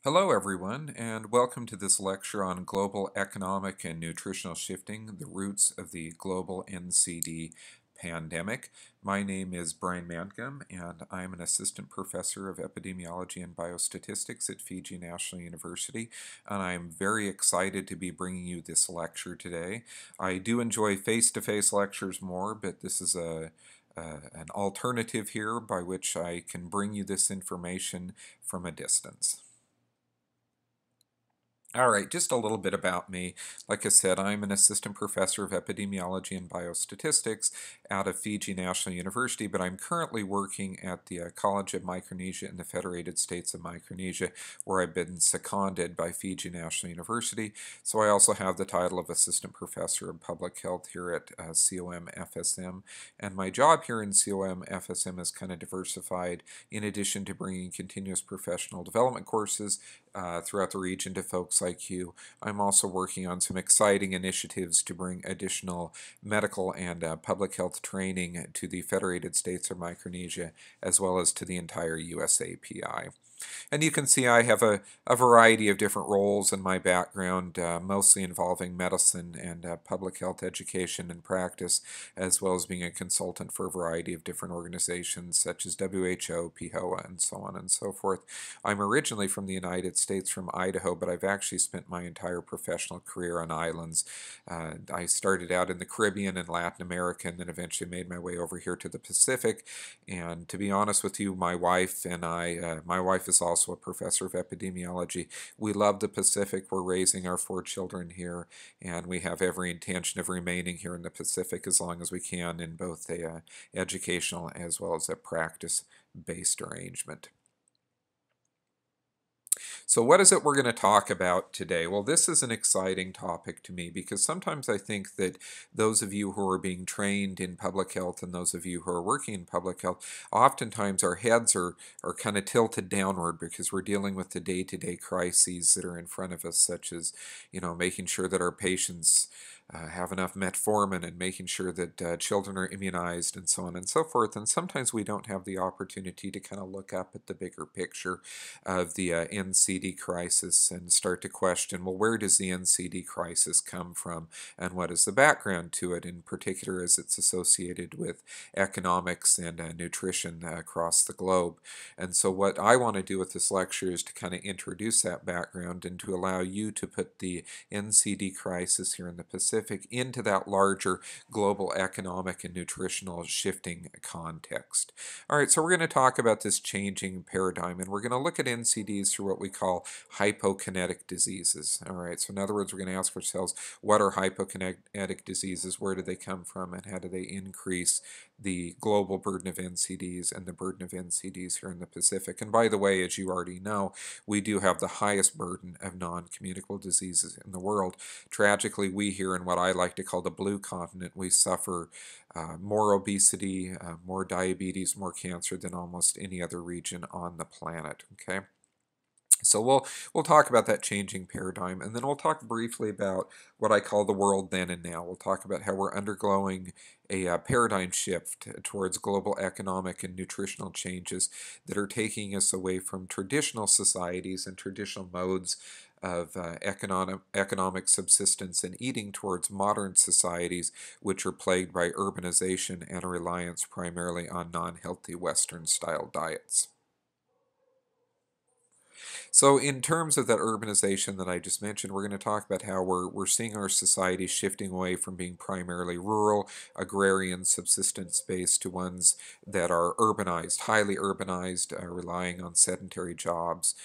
Hello, everyone, and welcome to this lecture on global economic and nutritional shifting, the roots of the global NCD pandemic. My name is Brian Mangum, and I'm an assistant professor of epidemiology and biostatistics at Fiji National University, and I'm very excited to be bringing you this lecture today. I do enjoy face-to-face lectures more, but this is an alternative here by which I can bring you this information from a distance. All right, just a little bit about me. Like I said, I'm an assistant professor of epidemiology and biostatistics out of Fiji National University, but I'm currently working at the College of Micronesia in the Federated States of Micronesia, where I've been seconded by Fiji National University. So I also have the title of assistant professor of public health here at COM FSM. And my job here in COM FSM is kind of diversified in addition to bringing continuous professional development courses throughout the region to folks like you. I'm also working on some exciting initiatives to bring additional medical and public health training to the Federated States of Micronesia as well as to the entire USAPI. And you can see I have a variety of different roles in my background, mostly involving medicine and public health education and practice, as well as being a consultant for a variety of different organizations such as WHO, PHOA, and so on and so forth. I'm originally from the United States, from Idaho, but I've actually spent my entire professional career on islands. I started out in the Caribbean and Latin America, and then eventually made my way over here to the Pacific. And to be honest with you, my wife and my wife is also a professor of epidemiology. We love the Pacific. We're raising our 4 children here, and we have every intention of remaining here in the Pacific as long as we can in both a educational as well as a practice-based arrangement. So what is it we're going to talk about today? Well, this is an exciting topic to me because sometimes I think that those of you who are being trained in public health and those of you who are working in public health, oftentimes our heads are kind of tilted downward because we're dealing with the day-to-day crises that are in front of us, such as, making sure that our patients have enough metformin and making sure that children are immunized and so on and so forth. And sometimes we don't have the opportunity to kind of look up at the bigger picture of the NCD crisis and start to question, well, where does the NCD crisis come from and what is the background to it, in particular as it's associated with economics and nutrition across the globe. And so what I want to do with this lecture is to kind of introduce that background and to allow you to put the NCD crisis here in the Pacific into that larger global economic and nutritional shifting context. All right, so we're going to talk about this changing paradigm, and we're going to look at NCDs through what we call hypokinetic diseases. All right, so in other words, we're going to ask ourselves, what are hypokinetic diseases, where do they come from, and how do they increase the global burden of NCDs and the burden of NCDs here in the Pacific? And by the way, as you already know, we do have the highest burden of non-communicable diseases in the world. Tragically, we here in what I like to call the blue continent, we suffer more obesity, more diabetes, more cancer than almost any other region on the planet. Okay. So we'll talk about that changing paradigm, and then we'll talk briefly about what I call the world then and now. We'll talk about how we're undergoing a paradigm shift towards global economic and nutritional changes that are taking us away from traditional societies and traditional modes of economic subsistence and eating towards modern societies which are plagued by urbanization and a reliance primarily on non-healthy Western-style diets. So in terms of that urbanization that I just mentioned, we're going to talk about how we're seeing our society shifting away from being primarily rural, agrarian, subsistence-based to ones that are urbanized, highly urbanized, relying on sedentary jobs,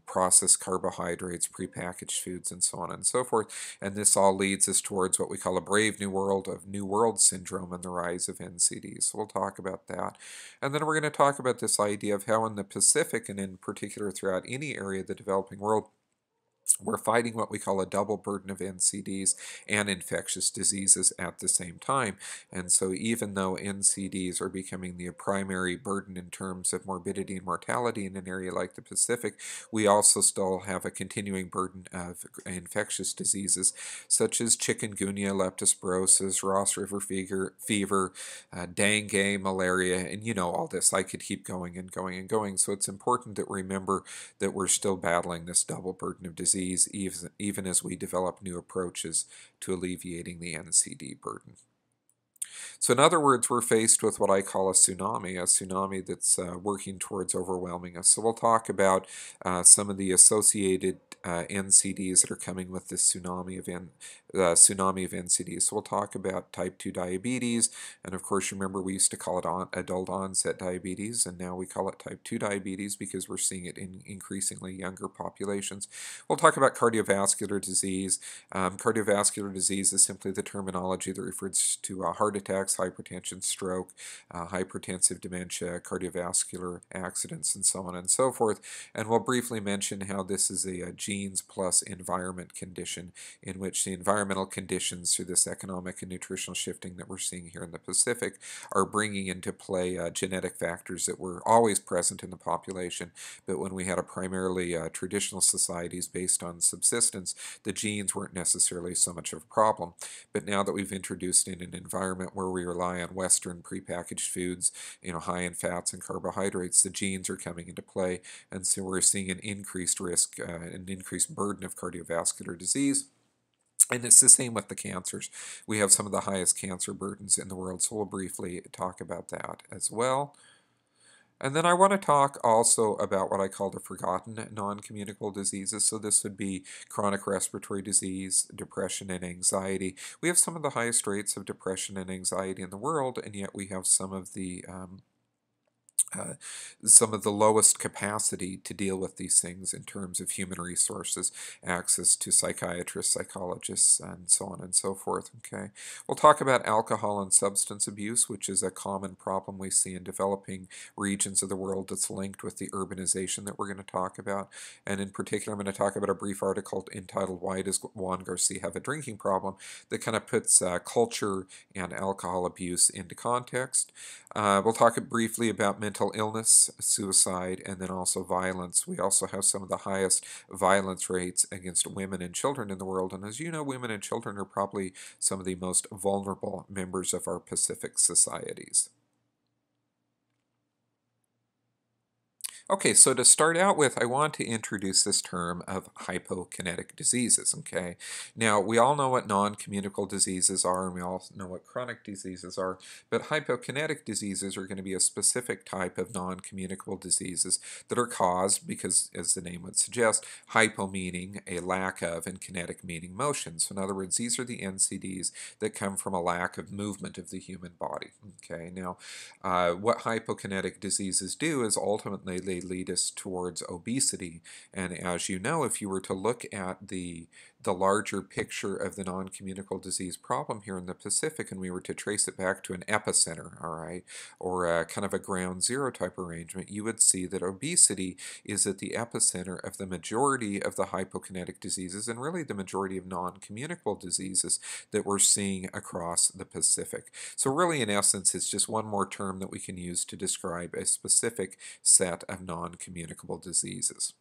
processed carbohydrates, prepackaged foods, and so on and so forth. And this all leads us towards what we call a brave new world of New World syndrome and the rise of NCDs. So we'll talk about that. And then we're going to talk about this idea of how in the Pacific, and in particular throughout any area of the developing world, We're fighting what we call a double burden of NCDs and infectious diseases at the same time. And so even though NCDs are becoming the primary burden in terms of morbidity and mortality in an area like the Pacific, we also still have a continuing burden of infectious diseases such as chikungunya, leptospirosis, Ross River fever, dengue, malaria, and all this. I could keep going and going and going. So it's important that we remember that we're still battling this double burden of disease, even as we develop new approaches to alleviating the NCD burden. So in other words, we're faced with what I call a tsunami that's working towards overwhelming us. So we'll talk about some of the associated NCDs that are coming with this tsunami of NCDs. So we'll talk about type 2 diabetes, and of course, remember we used to call it adult onset diabetes, and now we call it type 2 diabetes because we're seeing it in increasingly younger populations. We'll talk about cardiovascular disease. Cardiovascular disease is simply the terminology that refers to heart attacks, hypertension, stroke, hypertensive dementia, cardiovascular accidents, and so on and so forth. And we'll briefly mention how this is a genes plus environment condition, in which the environmental conditions through this economic and nutritional shifting that we're seeing here in the Pacific are bringing into play genetic factors that were always present in the population, but when we had a primarily traditional societies based on subsistence, the genes weren't necessarily so much of a problem. But now that we've introduced in an environment where we rely on Western prepackaged foods, high in fats and carbohydrates, the genes are coming into play, and so we're seeing an increased risk, an increased burden of cardiovascular disease. And it's the same with the cancers. We have some of the highest cancer burdens in the world, so we'll briefly talk about that as well. And then I want to talk also about what I call the forgotten non-communicable diseases. So this would be chronic respiratory disease, depression, and anxiety. We have some of the highest rates of depression and anxiety in the world, and yet we have some of the lowest capacity to deal with these things in terms of human resources, access to psychiatrists, psychologists, and so on and so forth. Okay, we'll talk about alcohol and substance abuse, which is a common problem we see in developing regions of the world that's linked with the urbanization that we're going to talk about. And in particular, I'm going to talk about a brief article entitled "Why Does Juan Garcia Have a Drinking Problem?" that kind of puts culture and alcohol abuse into context. We'll talk briefly about mental illness, suicide, and then also violence. We also have some of the highest violence rates against women and children in the world. And as you know, women and children are probably some of the most vulnerable members of our Pacific societies. Okay, so to start out with, I want to introduce this term of hypokinetic diseases, okay? Now, we all know what non-communicable diseases are, and we all know what chronic diseases are, but hypokinetic diseases are going to be a specific type of non-communicable diseases that are caused because, as the name would suggest, hypo meaning a lack of and kinetic meaning motion. So in other words, these are the NCDs that come from a lack of movement of the human body, okay? Now, what hypokinetic diseases do is ultimately they lead us towards obesity. And as you know, if you were to look at the larger picture of the non-communicable disease problem here in the Pacific, and we were to trace it back to an epicenter, all right, or a kind of a ground zero type arrangement, you would see that obesity is at the epicenter of the majority of the hypokinetic diseases and really the majority of non-communicable diseases that we're seeing across the Pacific. So really, in essence, it's just one more term that we can use to describe a specific set of non-communicable diseases.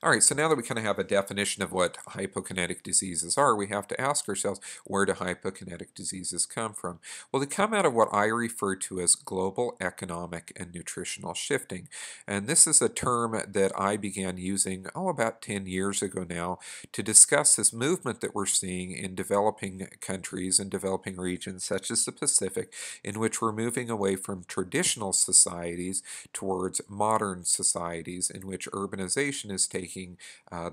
All right, so now that we kind of have a definition of what hypokinetic diseases are, we have to ask ourselves, where do hypokinetic diseases come from? Well, they come out of what I refer to as global economic and nutritional shifting. And this is a term that I began using, about 10 years ago now, to discuss this movement that we're seeing in developing countries and developing regions such as the Pacific, in which we're moving away from traditional societies towards modern societies in which urbanization is taking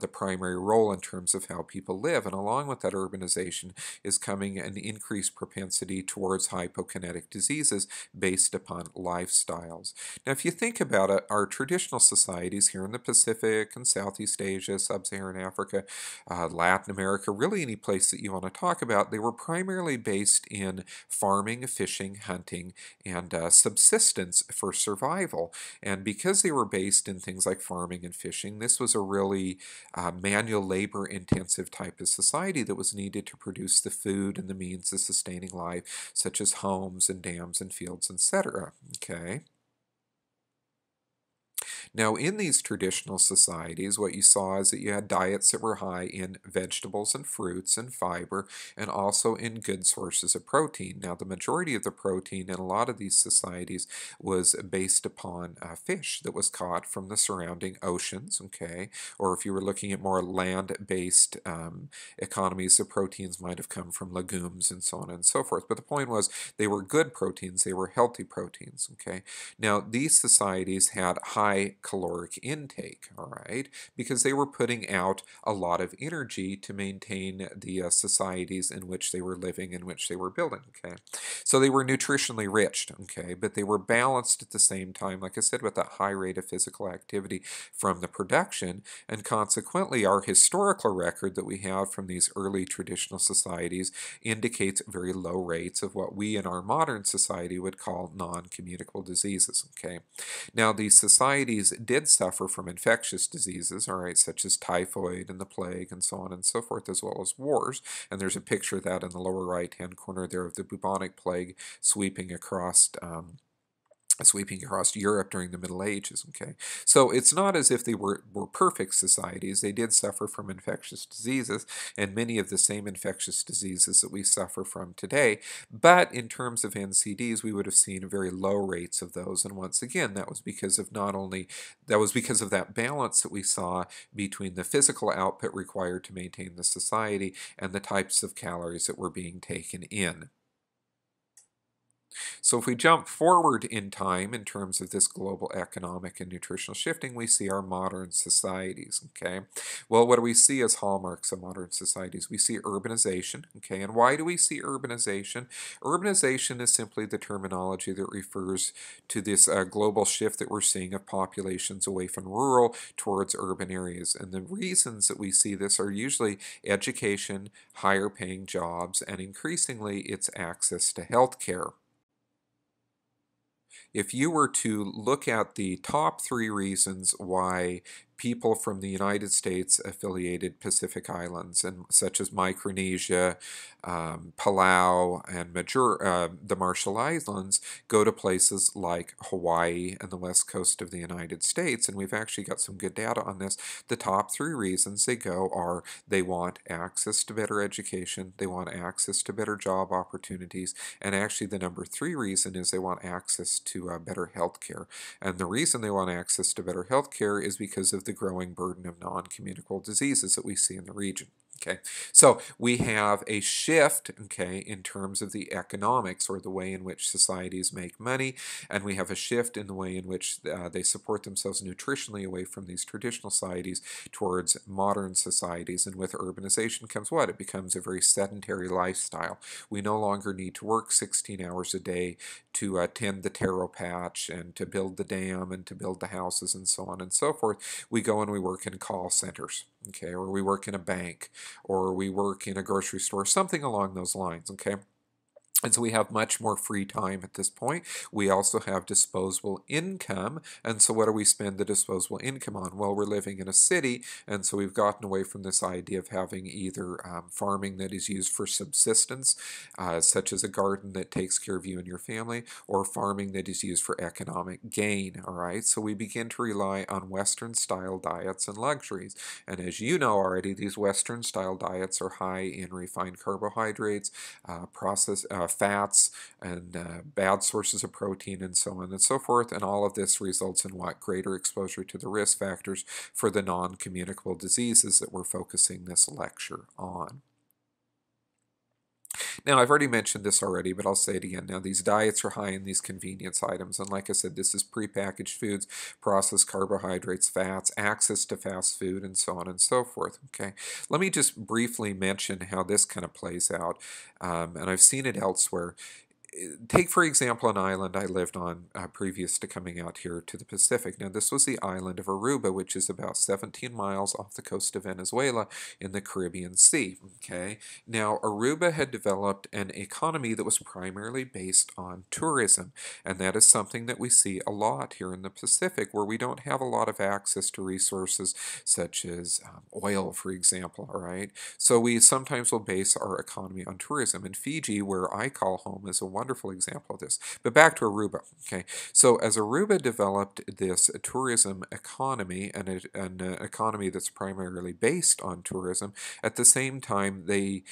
the primary role in terms of how people live. And along with that urbanization is coming an increased propensity towards hypokinetic diseases based upon lifestyles. Now, if you think about it, our traditional societies here in the Pacific and Southeast Asia, Sub-Saharan Africa, Latin America, really any place that you want to talk about, they were primarily based in farming, fishing, hunting, and subsistence for survival. And because they were based in things like farming and fishing, this was a really manual labor intensive type of society that was needed to produce the food and the means of sustaining life, such as homes and dams and fields, etc. Okay. Now, in these traditional societies, what you saw is that you had diets that were high in vegetables and fruits and fiber, and also in good sources of protein. Now, the majority of the protein in a lot of these societies was based upon fish that was caught from the surrounding oceans, okay? Or if you were looking at more land-based economies, the proteins might have come from legumes and so on and so forth. But the point was, they were good proteins, they were healthy proteins, okay? Now, these societies had high caloric intake, all right, because they were putting out a lot of energy to maintain the societies in which they were living, in which they were building, okay? So they were nutritionally rich, okay, but they were balanced at the same time, like I said, with that high rate of physical activity from the production, and consequently, our historical record that we have from these early traditional societies indicates very low rates of what we in our modern society would call non-communicable diseases, okay? Now, these societies did suffer from infectious diseases, all right, such as typhoid and the plague and so on and so forth, as well as wars. And there's a picture of that in the lower right-hand corner there of the bubonic plague sweeping across Europe during the Middle Ages, okay? So it's not as if they were perfect societies. They did suffer from infectious diseases, and many of the same infectious diseases that we suffer from today. But in terms of NCDs, we would have seen very low rates of those. And once again, that was because of that balance that we saw between the physical output required to maintain the society and the types of calories that were being taken in. So if we jump forward in time in terms of this global economic and nutritional shifting, we see our modern societies, okay? Well, what do we see as hallmarks of modern societies? We see urbanization, okay? And why do we see urbanization? Urbanization is simply the terminology that refers to this global shift that we're seeing of populations away from rural towards urban areas. And the reasons that we see this are usually education, higher paying jobs, and increasingly it's access to health care. If you were to look at the top 3 reasons why people from the United States affiliated Pacific Islands, and such as Micronesia, Palau, and the Marshall Islands, go to places like Hawaii and the west coast of the United States, and we've actually got some good data on this. The top 3 reasons they go are they want access to better education, they want access to better job opportunities, and actually the number 3 reason is they want access to better health care. And the reason they want access to better health care is because of the growing burden of non-communicable diseases that we see in the region. Okay, so we have a shift, okay, in terms of the economics or the way in which societies make money, and we have a shift in the way in which they support themselves nutritionally away from these traditional societies towards modern societies. And with urbanization comes what? It becomes a very sedentary lifestyle. We no longer need to work 16 hours a day to tend the taro patch and to build the dam and to build the houses and so on and so forth. We go and we work in call centers, okay, or we work in a bank, or we work in a grocery store, something along those lines, okay? And so we have much more free time at this point. We also have disposable income. And so what do we spend the disposable income on? Well, we're living in a city, and so we've gotten away from this idea of having either farming that is used for subsistence, such as a garden that takes care of you and your family, or farming that is used for economic gain, all right? So we begin to rely on Western-style diets and luxuries. And as you know already, these Western-style diets are high in refined carbohydrates, processed fats, and bad sources of protein, and so on and so forth. And all of this results in what? Greater exposure to the risk factors for the non-communicable diseases that we're focusing this lecture on. Now, I've already mentioned this already, but I'll say it again. Now, these diets are high in these convenience items. And like I said, this is prepackaged foods, processed carbohydrates, fats, access to fast food, and so on and so forth. Okay, let me just briefly mention how this kind of plays out. And I've seen it elsewhere. take, for example, an island I lived on previous to coming out here to the Pacific. Now, this was the island of Aruba, which is about 17 miles off the coast of Venezuela in the Caribbean Sea. Okay. Now, Aruba had developed an economy that was primarily based on tourism, and that is something that we see a lot here in the Pacific, where we don't have a lot of access to resources such as oil, for example. All right. So we sometimes will base our economy on tourism. And Fiji, where I call home, is a wonderful example of this. But back to Aruba. Okay, so as Aruba developed this tourism economy, and an economy that's primarily based on tourism, at the same time they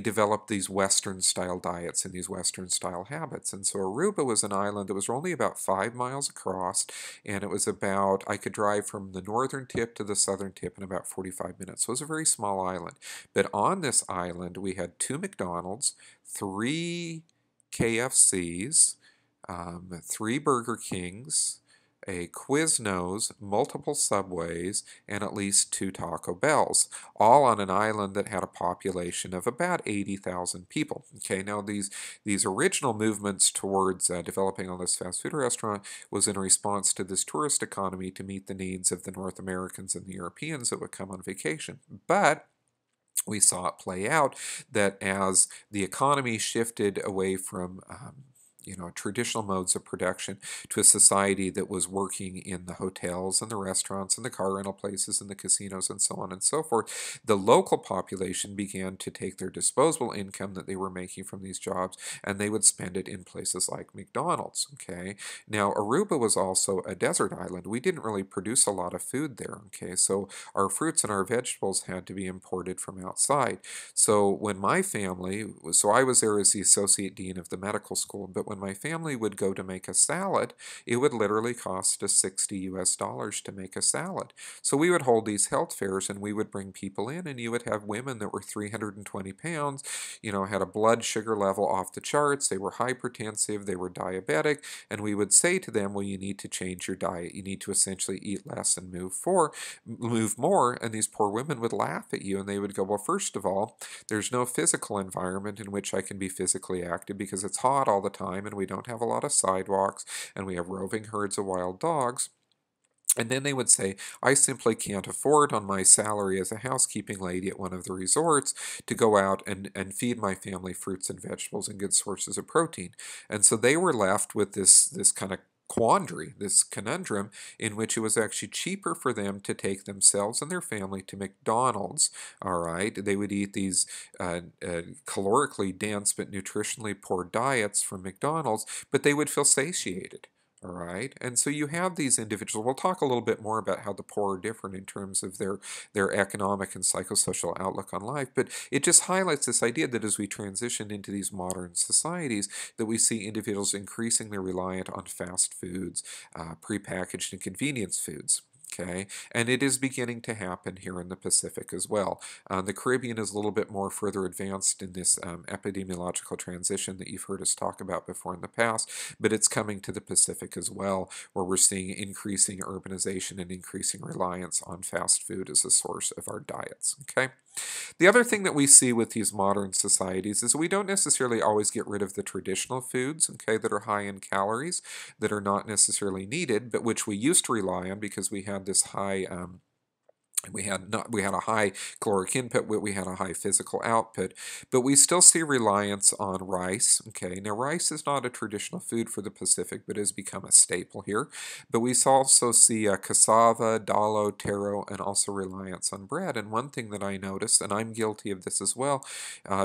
developed these Western style diets and these Western style habits. And so Aruba was an island that was only about 5 miles across, and it was about, I could drive from the northern tip to the southern tip in about 45 minutes. So it was a very small island. But on this island, we had 2 McDonald's, 3 KFCs, 3 Burger Kings, a Quiznos, multiple Subways, and at least 2 Taco Bells, all on an island that had a population of about 80,000 people. Okay, now these original movements towards developing all this fast food restaurant was in response to this tourist economy to meet the needs of the North Americans and the Europeans that would come on vacation. But we saw it play out that as the economy shifted away from traditional modes of production to a society that was working in the hotels and the restaurants and the car rental places and the casinos and so on and so forth, the local population began to take their disposable income that they were making from these jobs, and they would spend it in places like McDonald's. Okay, now Aruba was also a desert island. We didn't really produce a lot of food there. Okay, so our fruits and our vegetables had to be imported from outside. So when my family, so I was there as the associate dean of the medical school, but when my family would go to make a salad, it would literally cost us $60 to make a salad. So we would hold these health fairs, and we would bring people in, and you would have women that were 320 pounds, had a blood sugar level off the charts, they were hypertensive, they were diabetic, and we would say to them, well, you need to change your diet. You need to essentially eat less and move more, and these poor women would laugh at you, and they would go, well, first of all, there's no physical environment in which I can be physically active because it's hot all the time, and we don't have a lot of sidewalks, and we have roving herds of wild dogs. And then they would say, I simply can't afford on my salary as a housekeeping lady at one of the resorts to go out and feed my family fruits and vegetables and good sources of protein. And so they were left with this kind of quandary, this conundrum, in which it was actually cheaper for them to take themselves and their family to McDonald's. All right, they would eat these calorically dense but nutritionally poor diets from McDonald's, but they would feel satiated. All right, and so you have these individuals. We'll talk a little bit more about how the poor are different in terms of their economic and psychosocial outlook on life, but it just highlights this idea that as we transition into these modern societies, that we see individuals increasingly reliant on fast foods, prepackaged and convenience foods. Okay, and it is beginning to happen here in the Pacific as well. The Caribbean is a little bit more further advanced in this epidemiological transition that you've heard us talk about before in the past, but it's coming to the Pacific as well, where we're seeing increasing urbanization and increasing reliance on fast food as a source of our diets. Okay. The other thing that we see with these modern societies is we don't necessarily always get rid of the traditional foods, okay, that are high in calories, that are not necessarily needed, but which we used to rely on because we had this high we had a high caloric input, we had a high physical output, but we still see reliance on rice. Okay, now rice is not a traditional food for the Pacific, but has become a staple here. But we also see cassava, dalo, taro, and also reliance on bread. And one thing that I noticed, and I'm guilty of this as well,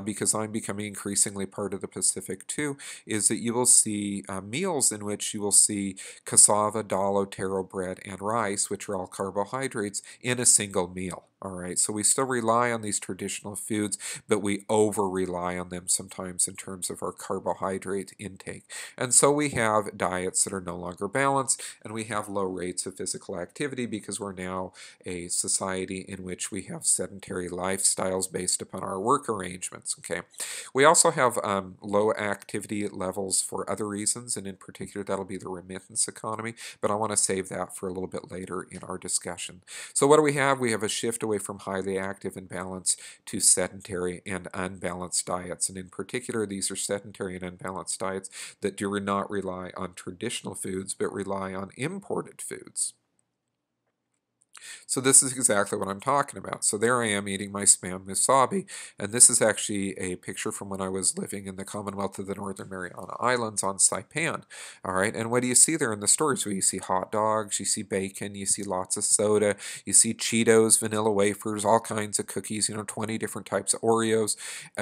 because I'm becoming increasingly part of the Pacific too, is that you will see meals in which you will see cassava, dalo, taro, bread, and rice, which are all carbohydrates, in a single meal. All right, so we still rely on these traditional foods, but we over-rely on them sometimes in terms of our carbohydrate intake. And so we have diets that are no longer balanced, and we have low rates of physical activity because we're now a society in which we have sedentary lifestyles based upon our work arrangements. Okay, we also have low activity levels for other reasons, and in particular that'll be the remittance economy, but I want to save that for a little bit later in our discussion. So what do we have? We have a shift away away from highly active and balanced to sedentary and unbalanced diets. And in particular, these are sedentary and unbalanced diets that do not rely on traditional foods, but rely on imported foods. So this is exactly what I'm talking about. So there I am eating my spam musabi, and this is actually a picture from when I was living in the Commonwealth of the Northern Mariana Islands on Saipan. All right, and what do you see there in the stores? Well, you see hot dogs, you see bacon, you see lots of soda, you see Cheetos, vanilla wafers, all kinds of cookies, 20 different types of Oreos,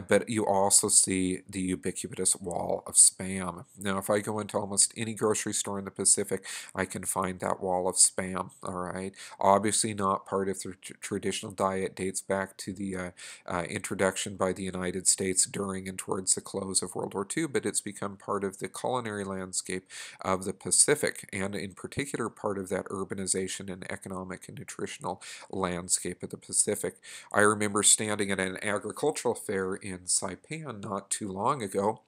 but you also see the ubiquitous wall of spam. Now, if I go into almost any grocery store in the Pacific, I can find that wall of spam, all right? Obviously not part of the traditional diet, dates back to the introduction by the United States during and towards the close of World War II, but it's become part of the culinary landscape of the Pacific, and in particular part of that urbanization and economic and nutritional landscape of the Pacific. I remember standing at an agricultural fair in Saipan not too long ago,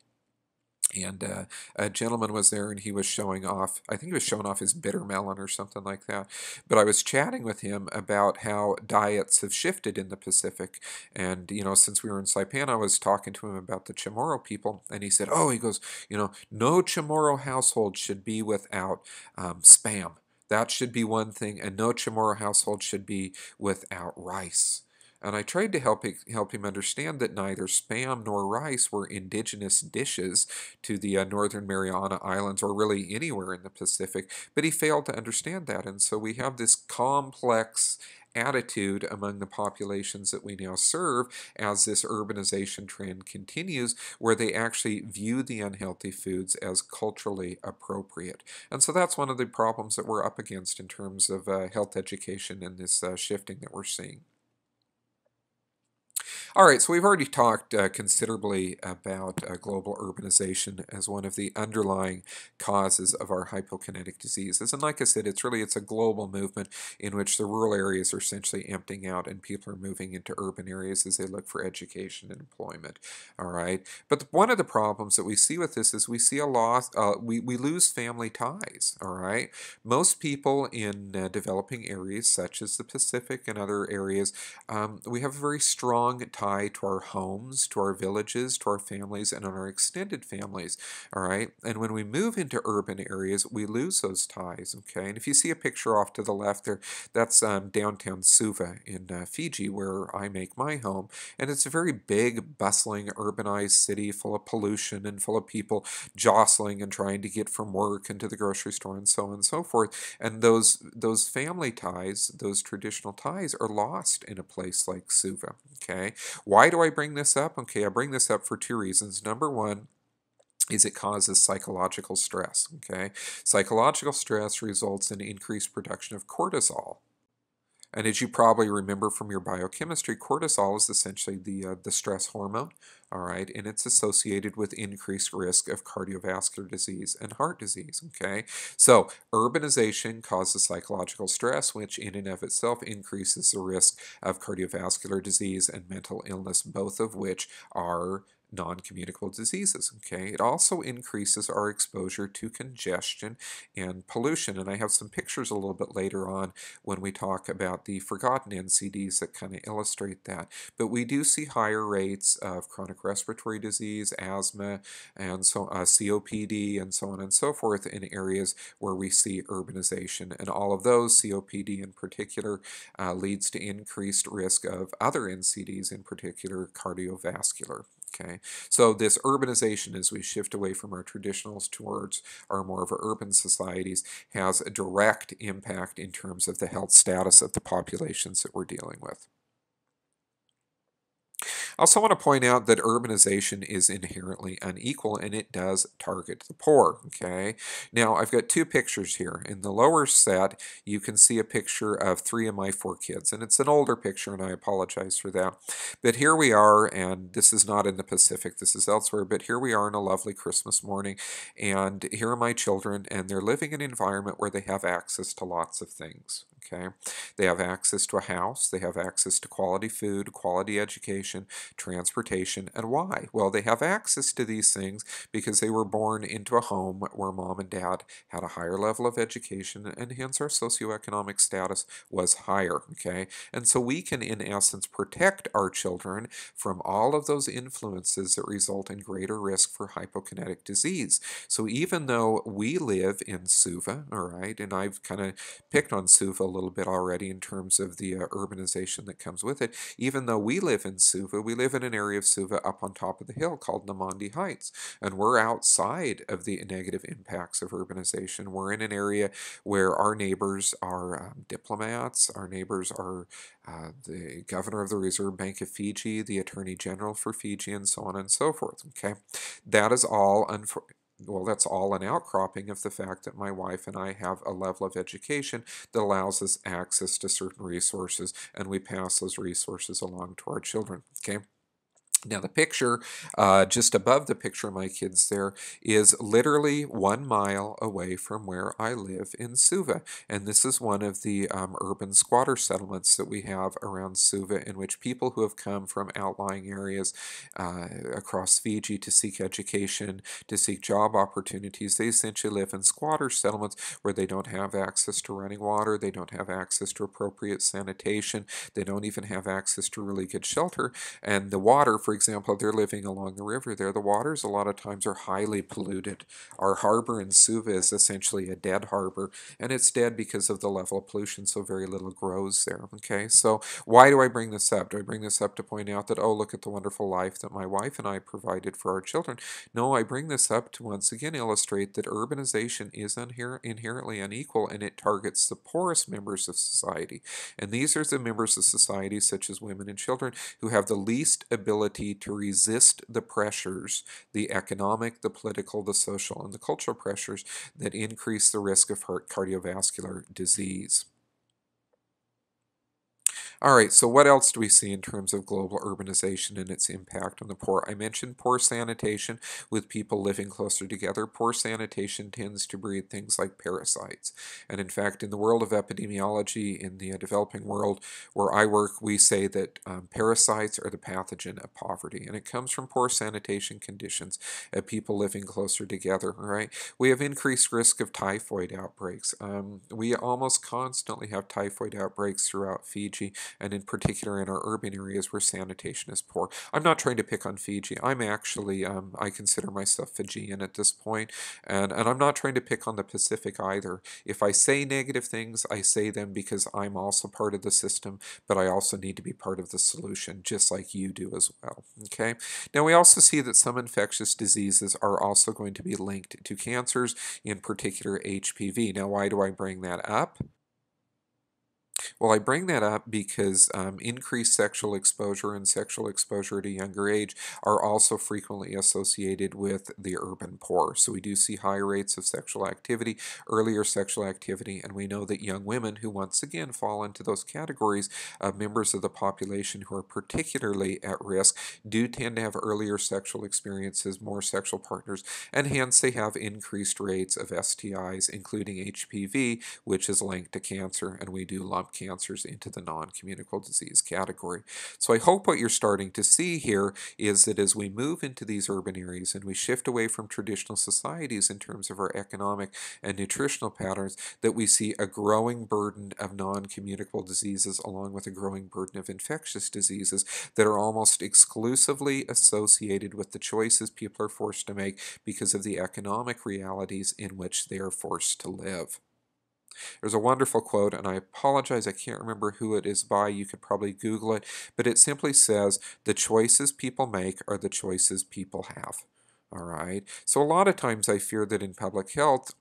and a gentleman was there, and he was showing off, I think he was showing off his bitter melon or something like that. But I was chatting with him about how diets have shifted in the Pacific. And, since we were in Saipan, I was talking to him about the Chamorro people. And he said, he goes, no Chamorro household should be without spam. That should be one thing. And no Chamorro household should be without rice. And I tried to help him understand that neither spam nor rice were indigenous dishes to the Northern Mariana Islands or really anywhere in the Pacific, but he failed to understand that. And so we have this complex attitude among the populations that we now serve as this urbanization trend continues, where they actually view the unhealthy foods as culturally appropriate. And so that's one of the problems that we're up against in terms of health education and this shifting that we're seeing. All right, so we've already talked considerably about global urbanization as one of the underlying causes of our hypokinetic diseases. And like I said, it's a global movement in which the rural areas are essentially emptying out and people are moving into urban areas as they look for education and employment. All right, but one of the problems that we see with this is we see a loss, we lose family ties. All right, most people in developing areas such as the Pacific and other areas, we have a very strong tie to our homes, to our villages, to our families, and our extended families, all right? And when we move into urban areas, we lose those ties, okay? And if you see a picture off to the left there, that's downtown Suva in Fiji, where I make my home, and it's a very big, bustling, urbanized city full of pollution and full of people jostling and trying to get from work into the grocery store and so on and so forth. And those family ties, those traditional ties, are lost in a place like Suva, okay? Why do I bring this up? Okay, I bring this up for two reasons. Number one is it causes psychological stress, okay? Psychological stress results in increased production of cortisol. And as you probably remember from your biochemistry, cortisol is essentially the stress hormone, all right, and it's associated with increased risk of cardiovascular disease and heart disease, okay? So urbanization causes psychological stress, which in and of itself increases the risk of cardiovascular disease and mental illness, both of which are non-communicable diseases, okay? It also increases our exposure to congestion and pollution, and I have some pictures a little bit later on when we talk about the forgotten NCDs that kind of illustrate that. But we do see higher rates of chronic respiratory disease, asthma, and so COPD, and so on and so forth in areas where we see urbanization. And all of those, COPD in particular, leads to increased risk of other NCDs, in particular cardiovascular. Okay, so this urbanization, as we shift away from our traditionals towards our more of our urban societies, has a direct impact in terms of the health status of the populations that we're dealing with. I also want to point out that urbanization is inherently unequal, and it does target the poor, okay? Now, I've got two pictures here. In the lower set, you can see a picture of 3 of my 4 kids, and it's an older picture, and I apologize for that. But here we are, and this is not in the Pacific, this is elsewhere, but here we are on a lovely Christmas morning, and here are my children, and they're living in an environment where they have access to lots of things, okay? They have access to a house, they have access to quality food, quality education, transportation, and why? Well, they have access to these things because they were born into a home where mom and dad had a higher level of education, and hence our socioeconomic status was higher, okay? And so we can, in essence, protect our children from all of those influences that result in greater risk for hypokinetic disease. So even though we live in Suva, all right, and I've kind of picked on Suva a little bit already in terms of the urbanization that comes with it, even though we live in Suva, we live in an area of Suva up on top of the hill called Namandi Heights, and we're outside of the negative impacts of urbanization. We're in an area where our neighbors are diplomats, our neighbors are the governor of the Reserve Bank of Fiji, the attorney general for Fiji, and so on and so forth. Okay, that is all well, that's all an outcropping of the fact that my wife and I have a level of education that allows us access to certain resources, and we pass those resources along to our children. Okay. Now, the picture, just above the picture of my kids there, is literally 1 mile away from where I live in Suva. And this is one of the urban squatter settlements that we have around Suva, in which people who have come from outlying areas across Fiji to seek education, to seek job opportunities, they essentially live in squatter settlements where they don't have access to running water, they don't have access to appropriate sanitation, they don't even have access to really good shelter. And the water, for example, they're living along the river there. The waters a lot of times are highly polluted. Our harbor in Suva is essentially a dead harbor, and it's dead because of the level of pollution, so very little grows there. Okay, so why do I bring this up? Do I bring this up to point out that, oh, look at the wonderful life that my wife and I provided for our children? No, I bring this up to once again illustrate that urbanization is inherently unequal, and it targets the poorest members of society. And these are the members of society, such as women and children, who have the least ability to resist the pressures, the economic, the political, the social, and the cultural pressures that increase the risk of cardiovascular disease. All right, so what else do we see in terms of global urbanization and its impact on the poor? I mentioned poor sanitation with people living closer together. Poor sanitation tends to breed things like parasites. And in fact, in the world of epidemiology, in the developing world where I work, we say that parasites are the pathogen of poverty. And it comes from poor sanitation conditions of people living closer together, right? We have increased risk of typhoid outbreaks. We almost constantly have typhoid outbreaks throughout Fiji, and in particular in our urban areas where sanitation is poor. I'm not trying to pick on Fiji. I'm actually, I consider myself Fijian at this point, and I'm not trying to pick on the Pacific either. If I say negative things, I say them because I'm also part of the system, but I also need to be part of the solution, just like you do as well, okay? Now, we also see that some infectious diseases are also going to be linked to cancers, in particular HPV. Now, why do I bring that up? Well, I bring that up because increased sexual exposure and sexual exposure at a younger age are also frequently associated with the urban poor. So we do see high rates of sexual activity, earlier sexual activity, and we know that young women who once again fall into those categories of members of the population who are particularly at risk do tend to have earlier sexual experiences, more sexual partners, and hence they have increased rates of STIs, including HPV, which is linked to cancer, and we do lump cancers into the non-communicable disease category. So I hope what you're starting to see here is that as we move into these urban areas and we shift away from traditional societies in terms of our economic and nutritional patterns, that we see a growing burden of non-communicable diseases along with a growing burden of infectious diseases that are almost exclusively associated with the choices people are forced to make because of the economic realities in which they are forced to live. There's a wonderful quote, and I apologize, I can't remember who it is by. You could probably Google it, but it simply says, the choices people make are the choices people have. All right. So a lot of times I fear that in public health,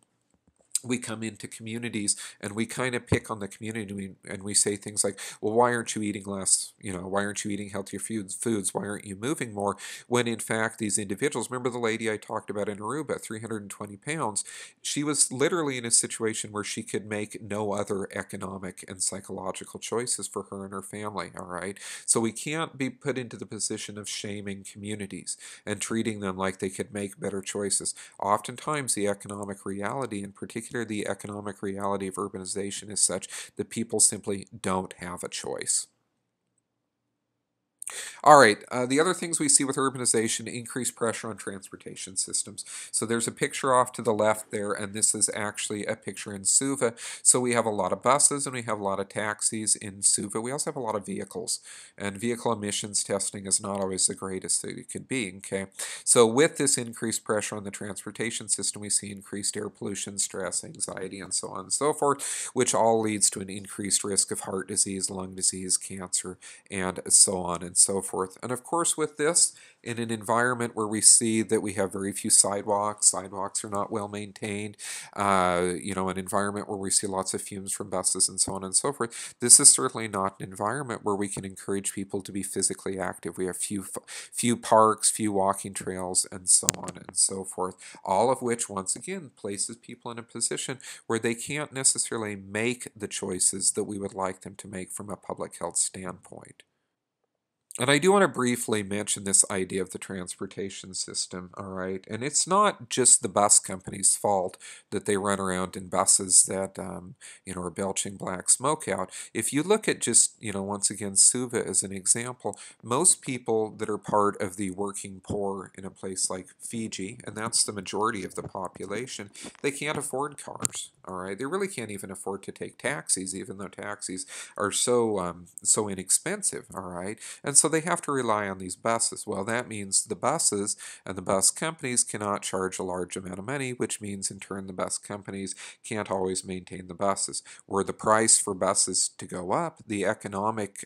we come into communities and we kind of pick on the community and we say things like, well, why aren't you eating less? Why aren't you eating healthier foods? Why aren't you moving more? When in fact, these individuals, remember the lady I talked about in Aruba, 320 pounds, she was literally in a situation where she could make no other economic and psychological choices for her and her family, all right? So we can't be put into the position of shaming communities and treating them like they could make better choices. Oftentimes, the economic reality, in particular particular, the economic reality of urbanization is such that people simply don't have a choice. All right, the other things we see with urbanization, increased pressure on transportation systems. So there's a picture off to the left there, and this is actually a picture in Suva. So we have a lot of buses and we have a lot of taxis in Suva. We also have a lot of vehicles, and vehicle emissions testing is not always the greatest that it could be, okay? So with this increased pressure on the transportation system, we see increased air pollution, stress, anxiety, and so on and so forth, which all leads to an increased risk of heart disease, lung disease, cancer, and so on and so forth. And of course, with this, in an environment where we see that we have very few sidewalks are not well maintained, an environment where we see lots of fumes from buses and so on and so forth, this is certainly not an environment where we can encourage people to be physically active. We have few parks, few walking trails, and so on and so forth, all of which, once again, places people in a position where they can't necessarily make the choices that we would like them to make from a public health standpoint. And I do want to briefly mention this idea of the transportation system, all right? And it's not just the bus company's fault that they run around in buses that, are belching black smoke out. If you look at just, once again, Suva as an example, most people that are part of the working poor in a place like Fiji, and that's the majority of the population, they can't afford cars, all right? They really can't even afford to take taxis, even though taxis are so inexpensive, all right? And so they have to rely on these buses. Well, that means the buses and the bus companies cannot charge a large amount of money, which means in turn the bus companies can't always maintain the buses. Were the price for buses to go up, the economic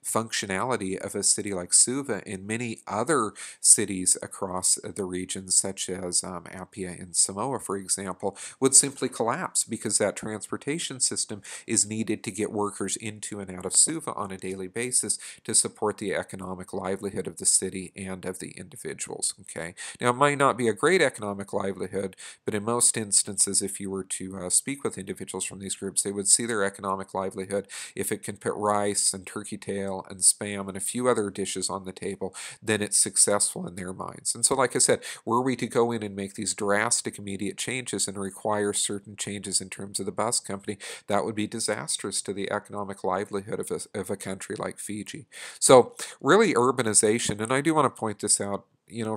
functionality of a city like Suva and many other cities across the region, such as Apia in Samoa, for example, would simply collapse because that transportation system is needed to get workers into and out of Suva on a daily basis to support the economic livelihood of the city and of the individuals, okay? Now, it might not be a great economic livelihood, but in most instances, if you were to speak with individuals from these groups, they would see their economic livelihood if it can put rice and turkey tail and spam and a few other dishes on the table, then it's successful in their minds. And so, like I said, were we to go in and make these drastic immediate changes and require certain changes in terms of the bus company, that would be disastrous to the economic livelihood of a country like Fiji. So really urbanization, and I do want to point this out,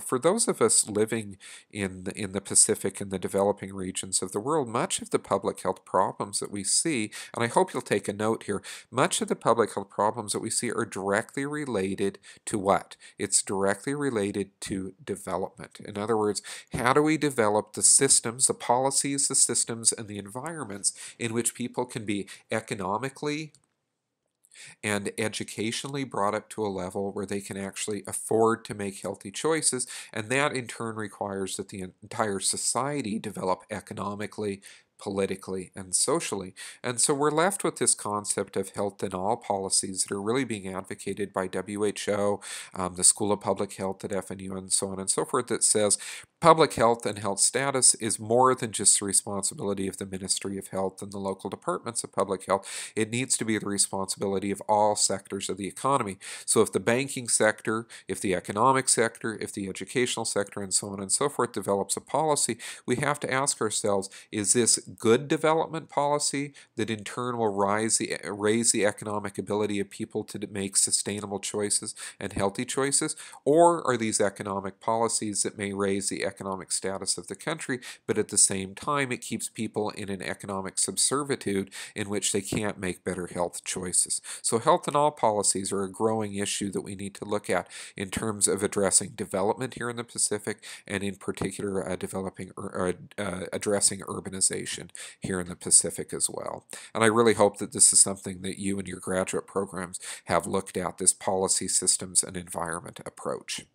for those of us living in the Pacific and the developing regions of the world, much of the public health problems that we see, and I hope you'll take a note here, much of the public health problems that we see are directly related to what? It's directly related to development. In other words, how do we develop the systems, the policies, the systems, and the environments in which people can be economically and educationally brought up to a level where they can actually afford to make healthy choices, and that in turn requires that the entire society develop economically, politically, and socially. And so we're left with this concept of health in all policies that are really being advocated by WHO, the School of Public Health at FNU, and so on and so forth, that says public health and health status is more than just the responsibility of the Ministry of Health and the local departments of public health. It needs to be the responsibility of all sectors of the economy. So if the banking sector, if the economic sector, if the educational sector, and so on and so forth develops a policy, we have to ask ourselves, is this good development policy that in turn will raise the economic ability of people to make sustainable choices and healthy choices? Or are these economic policies that may raise the economic status of the country, but at the same time it keeps people in an economic subservitude in which they can't make better health choices? So health and all policies are a growing issue that we need to look at in terms of addressing development here in the Pacific, and in particular addressing urbanization here in the Pacific as well. And I really hope that this is something that you and your graduate programs have looked at, this policy, systems, and environment approach.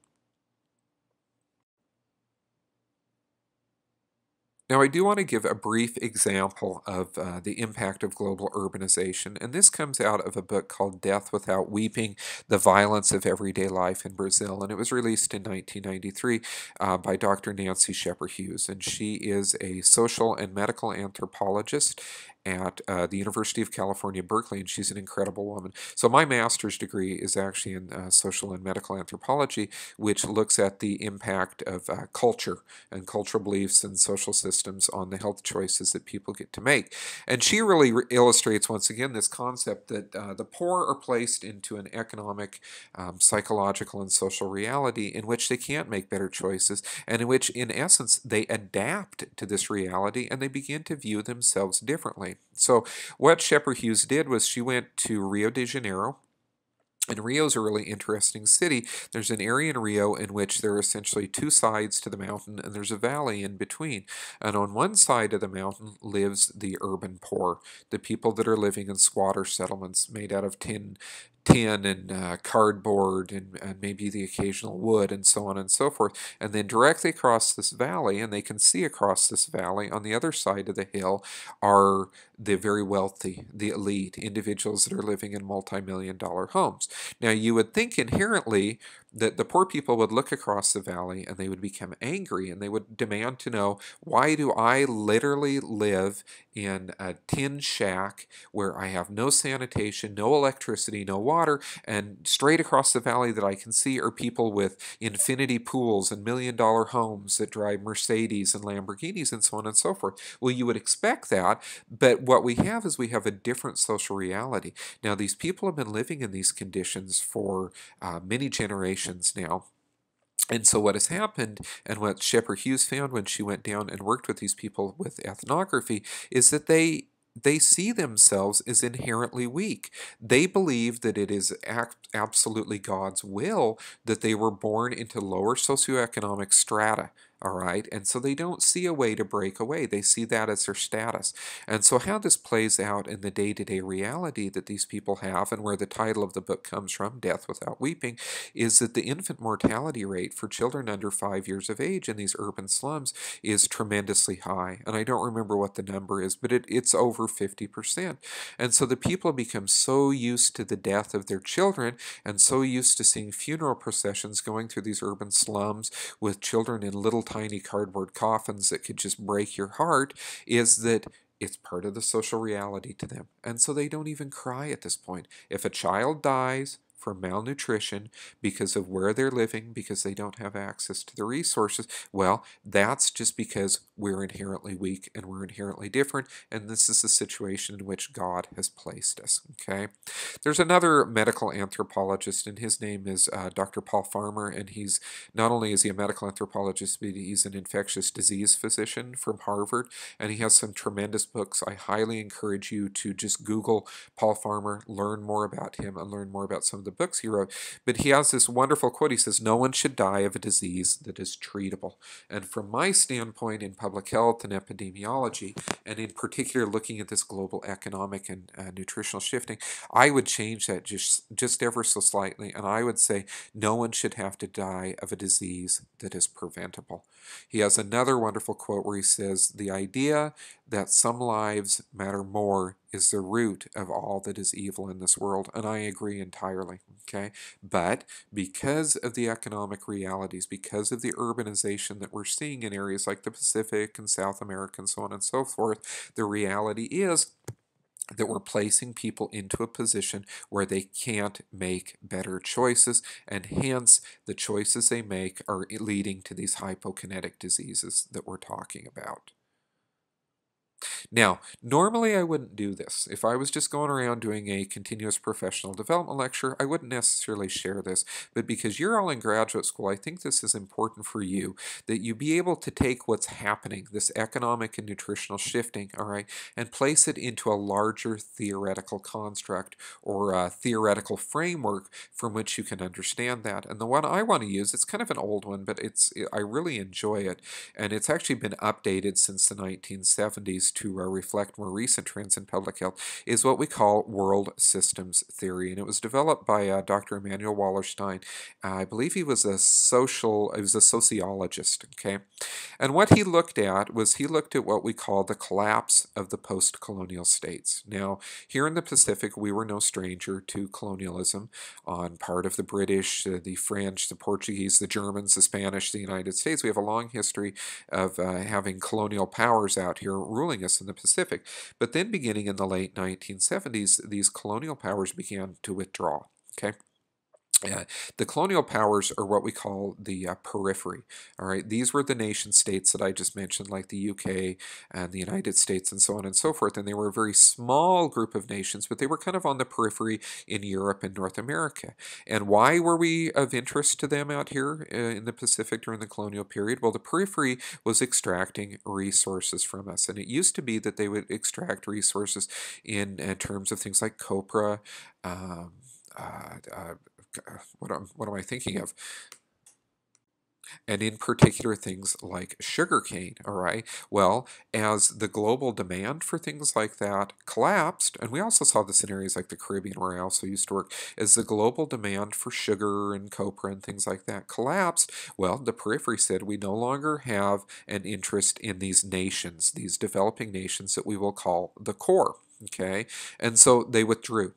Now, I do want to give a brief example of the impact of global urbanization, and this comes out of a book called Death Without Weeping, The Violence of Everyday Life in Brazil, and it was released in 1993 by Dr. Nancy Shepherd Hughes, and she is a social and medical anthropologist, at the University of California, Berkeley, and she's an incredible woman. So my master's degree is actually in social and medical anthropology, which looks at the impact of culture and cultural beliefs and social systems on the health choices that people get to make. And she really illustrates, once again, this concept that the poor are placed into an economic, psychological, and social reality in which they can't make better choices, and in which, in essence, they adapt to this reality and they begin to view themselves differently. So what Shepherd Hughes did was she went to Rio de Janeiro. And Rio's a really interesting city. There's an area in Rio in which there are essentially two sides to the mountain, and there's a valley in between. And on one side of the mountain lives the urban poor, the people that are living in squatter settlements made out of tin and cardboard and maybe the occasional wood and so on and so forth. And then directly across this valley, and they can see across this valley, on the other side of the hill are the very wealthy, the elite, individuals that are living in multi-million-dollar homes. Now, you would think inherently that the poor people would look across the valley and they would become angry and they would demand to know, why do I literally live in a tin shack where I have no sanitation, no electricity, no water, and straight across the valley that I can see are people with infinity pools and million-dollar homes that drive Mercedes and Lamborghinis and so on and so forth? Well, you would expect that, but what we have is we have a different social reality. Now, these people have been living in these conditions for many generations now. And so what has happened, and what Shepherd Hughes found when she went down and worked with these people with ethnography, is that they see themselves as inherently weak. They believe that it is absolutely God's will that they were born into lower socioeconomic strata. All right, and so they don't see a way to break away. They see that as their status. And so how this plays out in the day-to-day reality that these people have, and where the title of the book comes from, Death Without Weeping, is that the infant mortality rate for children under 5 years of age in these urban slums is tremendously high. And I don't remember what the number is, but it's over 50%. And so the people become so used to the death of their children and so used to seeing funeral processions going through these urban slums with children in little tiny cardboard coffins that could just break your heart, is that it's part of the social reality to them. And so they don't even cry at this point. If a child dies from malnutrition because of where they're living, because they don't have access to the resources, well, that's just because we're inherently weak and we're inherently different, and this is the situation in which God has placed us, okay? There's another medical anthropologist, and his name is Dr. Paul Farmer, and he's not only is he a medical anthropologist, but he's an infectious disease physician from Harvard, and he has some tremendous books. I highly encourage you to just Google Paul Farmer, learn more about him, and learn more about some of the books he wrote. But he has this wonderful quote. He says, "No one should die of a disease that is treatable." And from my standpoint in public health and epidemiology, and in particular looking at this global economic and nutritional shifting, I would change that just ever so slightly, and I would say no one should have to die of a disease that is preventable. He has another wonderful quote where he says, "The idea that some lives matter more is the root of all that is evil in this world," and I agree entirely, okay? But because of the economic realities, because of the urbanization that we're seeing in areas like the Pacific and South America and so on and so forth, the reality is that we're placing people into a position where they can't make better choices, and hence the choices they make are leading to these hypokinetic diseases that we're talking about. Now, normally I wouldn't do this. If I was just going around doing a continuous professional development lecture, I wouldn't necessarily share this. But because you're all in graduate school, I think this is important for you, that you be able to take what's happening, this economic and nutritional shifting, all right, and place it into a larger theoretical construct or a theoretical framework from which you can understand that. And the one I want to use, it's kind of an old one, but I really enjoy it. And it's actually been updated since the 1970s to reflect more recent trends in public health, is what we call world systems theory. And it was developed by Dr. Emanuel Wallerstein. I believe he was a sociologist, okay? And what he looked at was he looked at what we call the collapse of the post-colonial states. Now, here in the Pacific, we were no stranger to colonialism on part of the British, the French, the Portuguese, the Germans, the Spanish, the United States. We have a long history of having colonial powers out here ruling us in in the Pacific. But then beginning in the late 1970s, these colonial powers began to withdraw. Okay. The colonial powers are what we call the periphery. All right, these were the nation states that I just mentioned, like the UK and the United States, and so on and so forth. And they were a very small group of nations, but they were kind of on the periphery in Europe and North America. And why were we of interest to them out here in the Pacific during the colonial period? Well, the periphery was extracting resources from us, and it used to be that they would extract resources in terms of things like copra. Um, uh, uh, what am I thinking of? And in particular things like sugarcane, all right? Well, as the global demand for things like that collapsed, and we also saw this in areas like the Caribbean where I also used to work, as the global demand for sugar and copra and things like that collapsed, well, the periphery said we no longer have an interest in these nations, these developing nations that we will call the core, okay? And so they withdrew.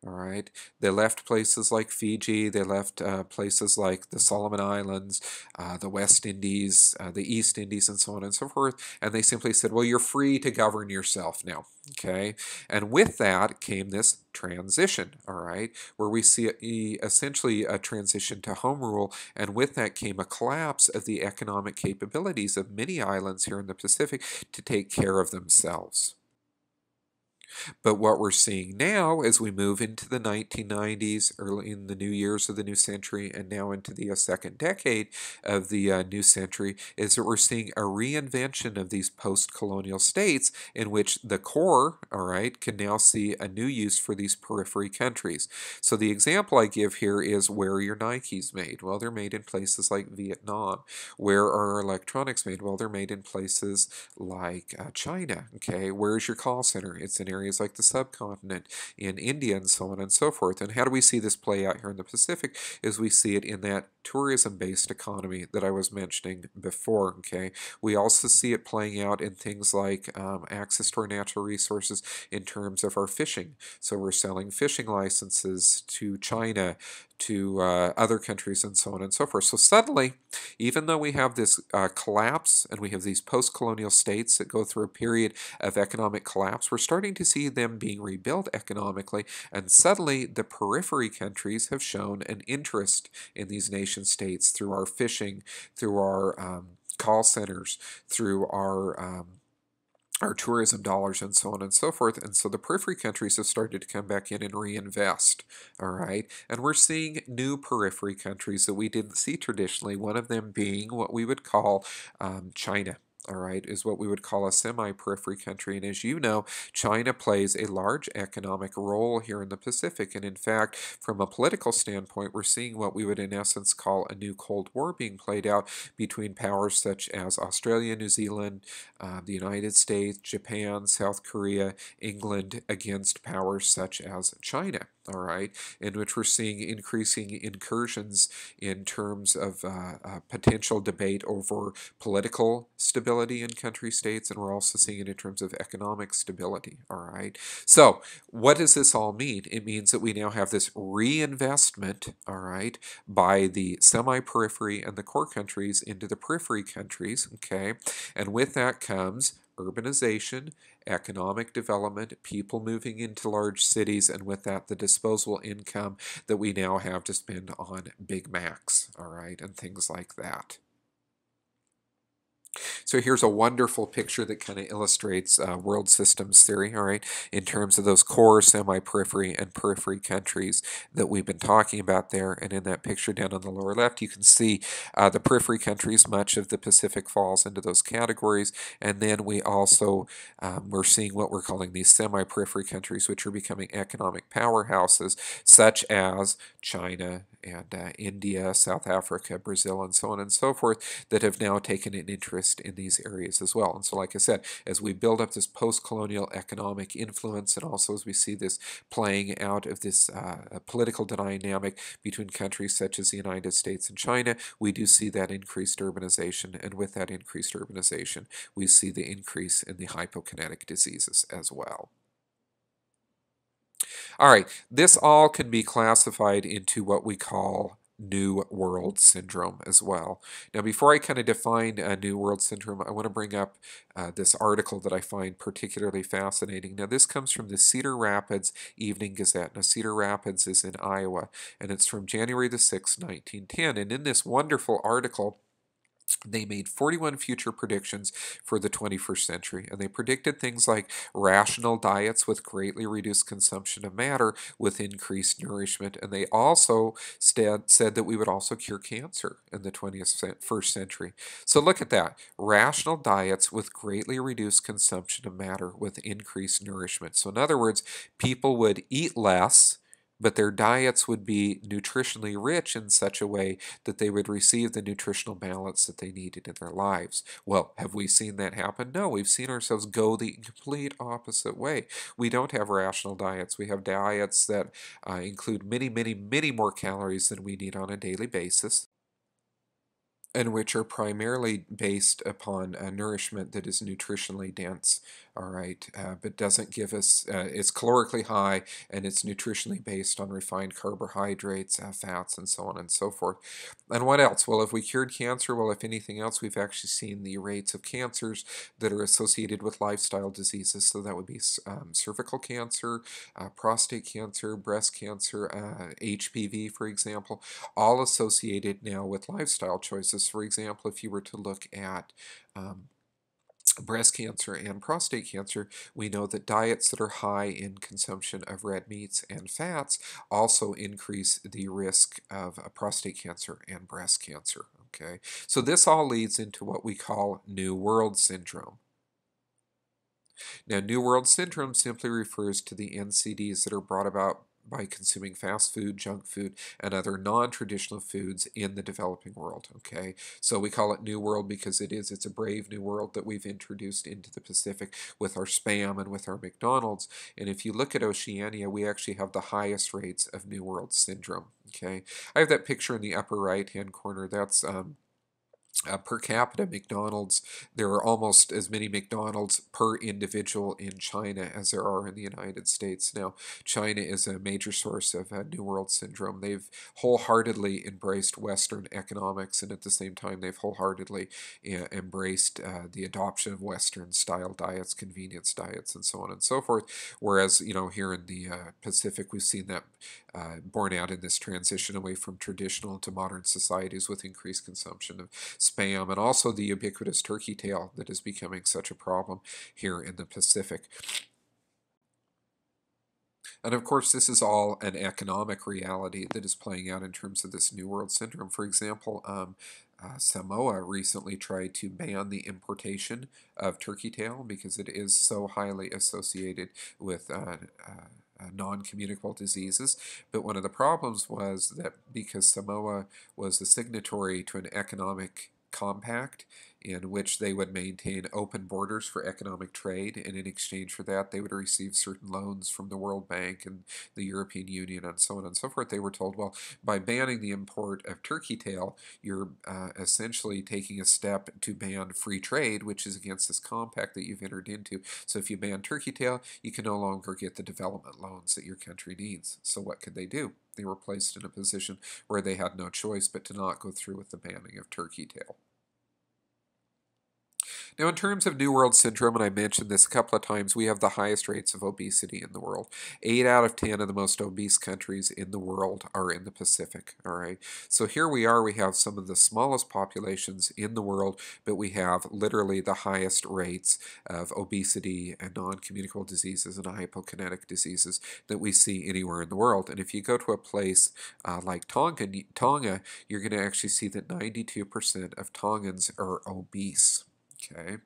All right. They left places like Fiji. They left places like the Solomon Islands, the West Indies, the East Indies, and so on and so forth. And they simply said, well, you're free to govern yourself now. Okay. And with that came this transition. All right. Where we see essentially a transition to home rule. And with that came a collapse of the economic capabilities of many islands here in the Pacific to take care of themselves. But what we're seeing now as we move into the 1990s, early in the new years of the new century, and now into the second decade of the new century, is that we're seeing a reinvention of these post-colonial states in which the core, all right, can now see a new use for these periphery countries. So the example I give here is where are your Nikes made? Well, they're made in places like Vietnam. Where are electronics made? Well, they're made in places like China. Okay, where's your call center? It's in areas like the subcontinent, in India, and so on and so forth. And how do we see this play out here in the Pacific? Is we see it in that tourism-based economy that I was mentioning before. Okay, we also see it playing out in things like access to our natural resources in terms of our fishing. So we're selling fishing licenses to China, to other countries, and so on and so forth. So suddenly, even though we have this collapse and we have these post-colonial states that go through a period of economic collapse, we're starting to see them being rebuilt economically, and suddenly the periphery countries have shown an interest in these nation states through our fishing, through our call centers, through our tourism dollars, and so on and so forth. And so the periphery countries have started to come back in and reinvest, all right? And we're seeing new periphery countries that we didn't see traditionally, one of them being what we would call China. All right, is what we would call a semi-periphery country. And as you know, China plays a large economic role here in the Pacific. And in fact, from a political standpoint, we're seeing what we would in essence call a new Cold War being played out between powers such as Australia, New Zealand, the United States, Japan, South Korea, England, against powers such as China. All right, in which we're seeing increasing incursions in terms of potential debate over political stability in country states, and we're also seeing it in terms of economic stability. All right, so what does this all mean? It means that we now have this reinvestment, all right, by the semi-periphery and the core countries into the periphery countries, okay, and with that comes urbanization, economic development, people moving into large cities, and with that, the disposable income that we now have to spend on Big Macs, all right, and things like that. So here's a wonderful picture that kind of illustrates world systems theory, all right, in terms of those core, semi-periphery, and periphery countries that we've been talking about there. And in that picture down on the lower left, you can see the periphery countries. Much of the Pacific falls into those categories. And then we also, we're seeing what we're calling these semi-periphery countries, which are becoming economic powerhouses, such as China and India, South Africa, Brazil, and so on and so forth, that have now taken an interest in these areas as well. And so, like I said, as we build up this post-colonial economic influence, and also as we see this playing out of this political dynamic between countries such as the United States and China, we do see that increased urbanization, and with that increased urbanization, we see the increase in the hypokinetic diseases as well. All right, this all can be classified into what we call New World Syndrome as well. Now, before I kind of define New World Syndrome, I want to bring up this article that I find particularly fascinating. Now, this comes from the Cedar Rapids Evening Gazette. Now, Cedar Rapids is in Iowa, and it's from January the 6th, 1910. And in this wonderful article, they made 41 future predictions for the 21st century, and they predicted things like rational diets with greatly reduced consumption of matter with increased nourishment, and they also said that we would also cure cancer in the 21st century. So look at that. Rational diets with greatly reduced consumption of matter with increased nourishment. So in other words, people would eat less, but their diets would be nutritionally rich in such a way that they would receive the nutritional balance that they needed in their lives. Well, have we seen that happen? No, we've seen ourselves go the complete opposite way. We don't have rational diets. We have diets that include many, many, many more calories than we need on a daily basis, and which are primarily based upon nourishment that is nutritionally dense, all right, but doesn't give us, it's calorically high, and it's nutritionally based on refined carbohydrates, fats, and so on and so forth. And what else? Well, if we cured cancer, well, if anything else, we've actually seen the rates of cancers that are associated with lifestyle diseases. So that would be cervical cancer, prostate cancer, breast cancer, HPV, for example, all associated now with lifestyle choices. For example, if you were to look at breast cancer and prostate cancer, we know that diets that are high in consumption of red meats and fats also increase the risk of prostate cancer and breast cancer. Okay, so this all leads into what we call New World Syndrome. Now, New World Syndrome simply refers to the NCDs that are brought about by consuming fast food, junk food, and other non-traditional foods in the developing world, okay? So we call it New World because it's a brave new world that we've introduced into the Pacific with our Spam and with our McDonald's. And if you look at Oceania, we actually have the highest rates of New World Syndrome, okay? I have that picture in the upper right-hand corner. That's per capita McDonald's. There are almost as many McDonald's per individual in China as there are in the United States. Now, China is a major source of New World Syndrome. They've wholeheartedly embraced Western economics, and at the same time, they've wholeheartedly embraced the adoption of Western-style diets, convenience diets, and so on and so forth. Whereas, here in the Pacific, we've seen that borne out in this transition away from traditional to modern societies with increased consumption of Spam, and also the ubiquitous turkey tail that is becoming such a problem here in the Pacific. And of course, this is all an economic reality that is playing out in terms of this New World Syndrome. For example, Samoa recently tried to ban the importation of turkey tail because it is so highly associated with non-communicable diseases. But one of the problems was that because Samoa was a signatory to an economic compact in which they would maintain open borders for economic trade, and in exchange for that they would receive certain loans from the World Bank and the European Union and so on and so forth. They were told, well, by banning the import of turkey tail, you're essentially taking a step to ban free trade, which is against this compact that you've entered into. So if you ban turkey tail, you can no longer get the development loans that your country needs. So what could they do? They were placed in a position where they had no choice but to not go through with the banning of turkey tail. Now, in terms of New World Syndrome, and I mentioned this a couple of times, we have the highest rates of obesity in the world. 8 out of 10 of the most obese countries in the world are in the Pacific, all right? So here we are, we have some of the smallest populations in the world, but we have literally the highest rates of obesity and non-communicable diseases and hypokinetic diseases that we see anywhere in the world. And if you go to a place like Tonga, you're going to actually see that 92% of Tongans are obese. Okay.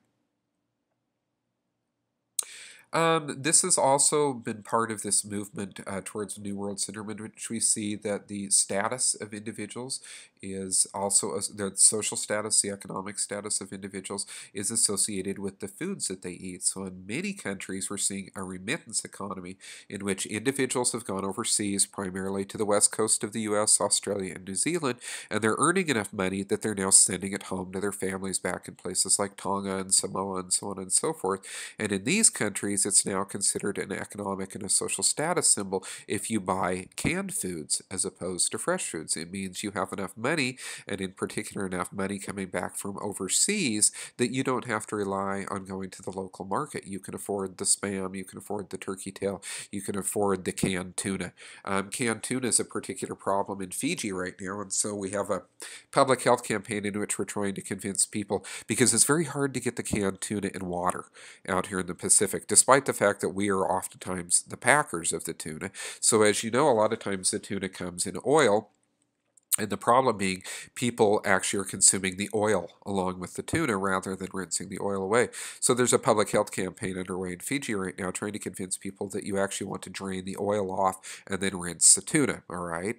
This has also been part of this movement towards New World Syndrome, in which we see that the status of individuals is also, the social status, the economic status of individuals is associated with the foods that they eat. So in many countries, we're seeing a remittance economy in which individuals have gone overseas, primarily to the west coast of the U.S., Australia, and New Zealand, and they're earning enough money that they're now sending it home to their families back in places like Tonga and Samoa and so on and so forth. And in these countries, ways, it's now considered an economic and a social status symbol if you buy canned foods as opposed to fresh foods. It means you have enough money, and in particular enough money coming back from overseas, that you don't have to rely on going to the local market. You can afford the Spam, you can afford the turkey tail, you can afford the canned tuna. Canned tuna is a particular problem in Fiji right now, and so we have a public health campaign in which we're trying to convince people, because it's very hard to get the canned tuna in water out here in the Pacific, despite the fact that we are oftentimes the packers of the tuna. So as you know, a lot of times the tuna comes in oil, and the problem being people actually are consuming the oil along with the tuna rather than rinsing the oil away. So there's a public health campaign underway in Fiji right now trying to convince people that you actually want to drain the oil off and then rinse the tuna, all right?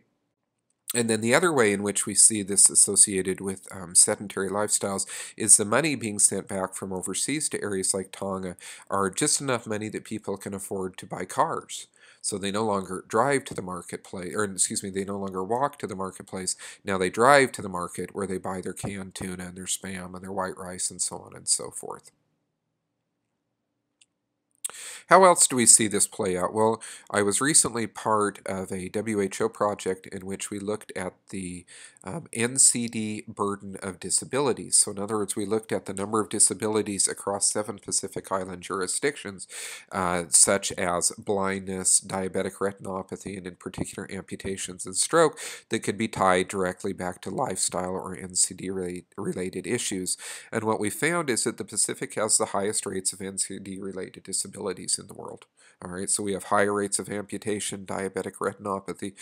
And then the other way in which we see this associated with sedentary lifestyles is the money being sent back from overseas to areas like Tonga are just enough money that people can afford to buy cars. So they no longer drive to the marketplace, or excuse me, they no longer walk to the marketplace. Now they drive to the market where they buy their canned tuna and their Spam and their white rice and so on and so forth. How else do we see this play out? Well, I was recently part of a WHO project in which we looked at the NCD burden of disabilities. So in other words, we looked at the number of disabilities across 7 Pacific Island jurisdictions, such as blindness, diabetic retinopathy, and in particular amputations and stroke, that could be tied directly back to lifestyle or NCD-related issues. And what we found is that the Pacific has the highest rates of NCD-related disabilities in the world. All right, so we have higher rates of amputation, diabetic retinopathy,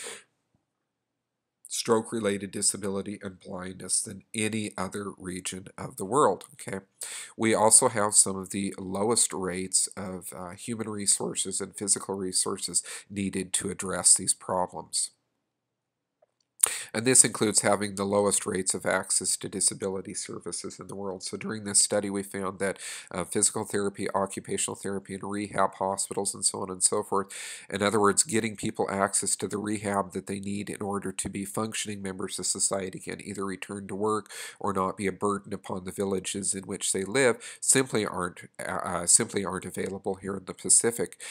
stroke-related disability, and blindness than any other region of the world. Okay, we also have some of the lowest rates of human resources and physical resources needed to address these problems. And this includes having the lowest rates of access to disability services in the world. So during this study, we found that physical therapy, occupational therapy, and rehab hospitals, and so on and so forth, in other words, getting people access to the rehab that they need in order to be functioning members of society again, either return to work or not be a burden upon the villages in which they live, simply aren't available here in the Pacific.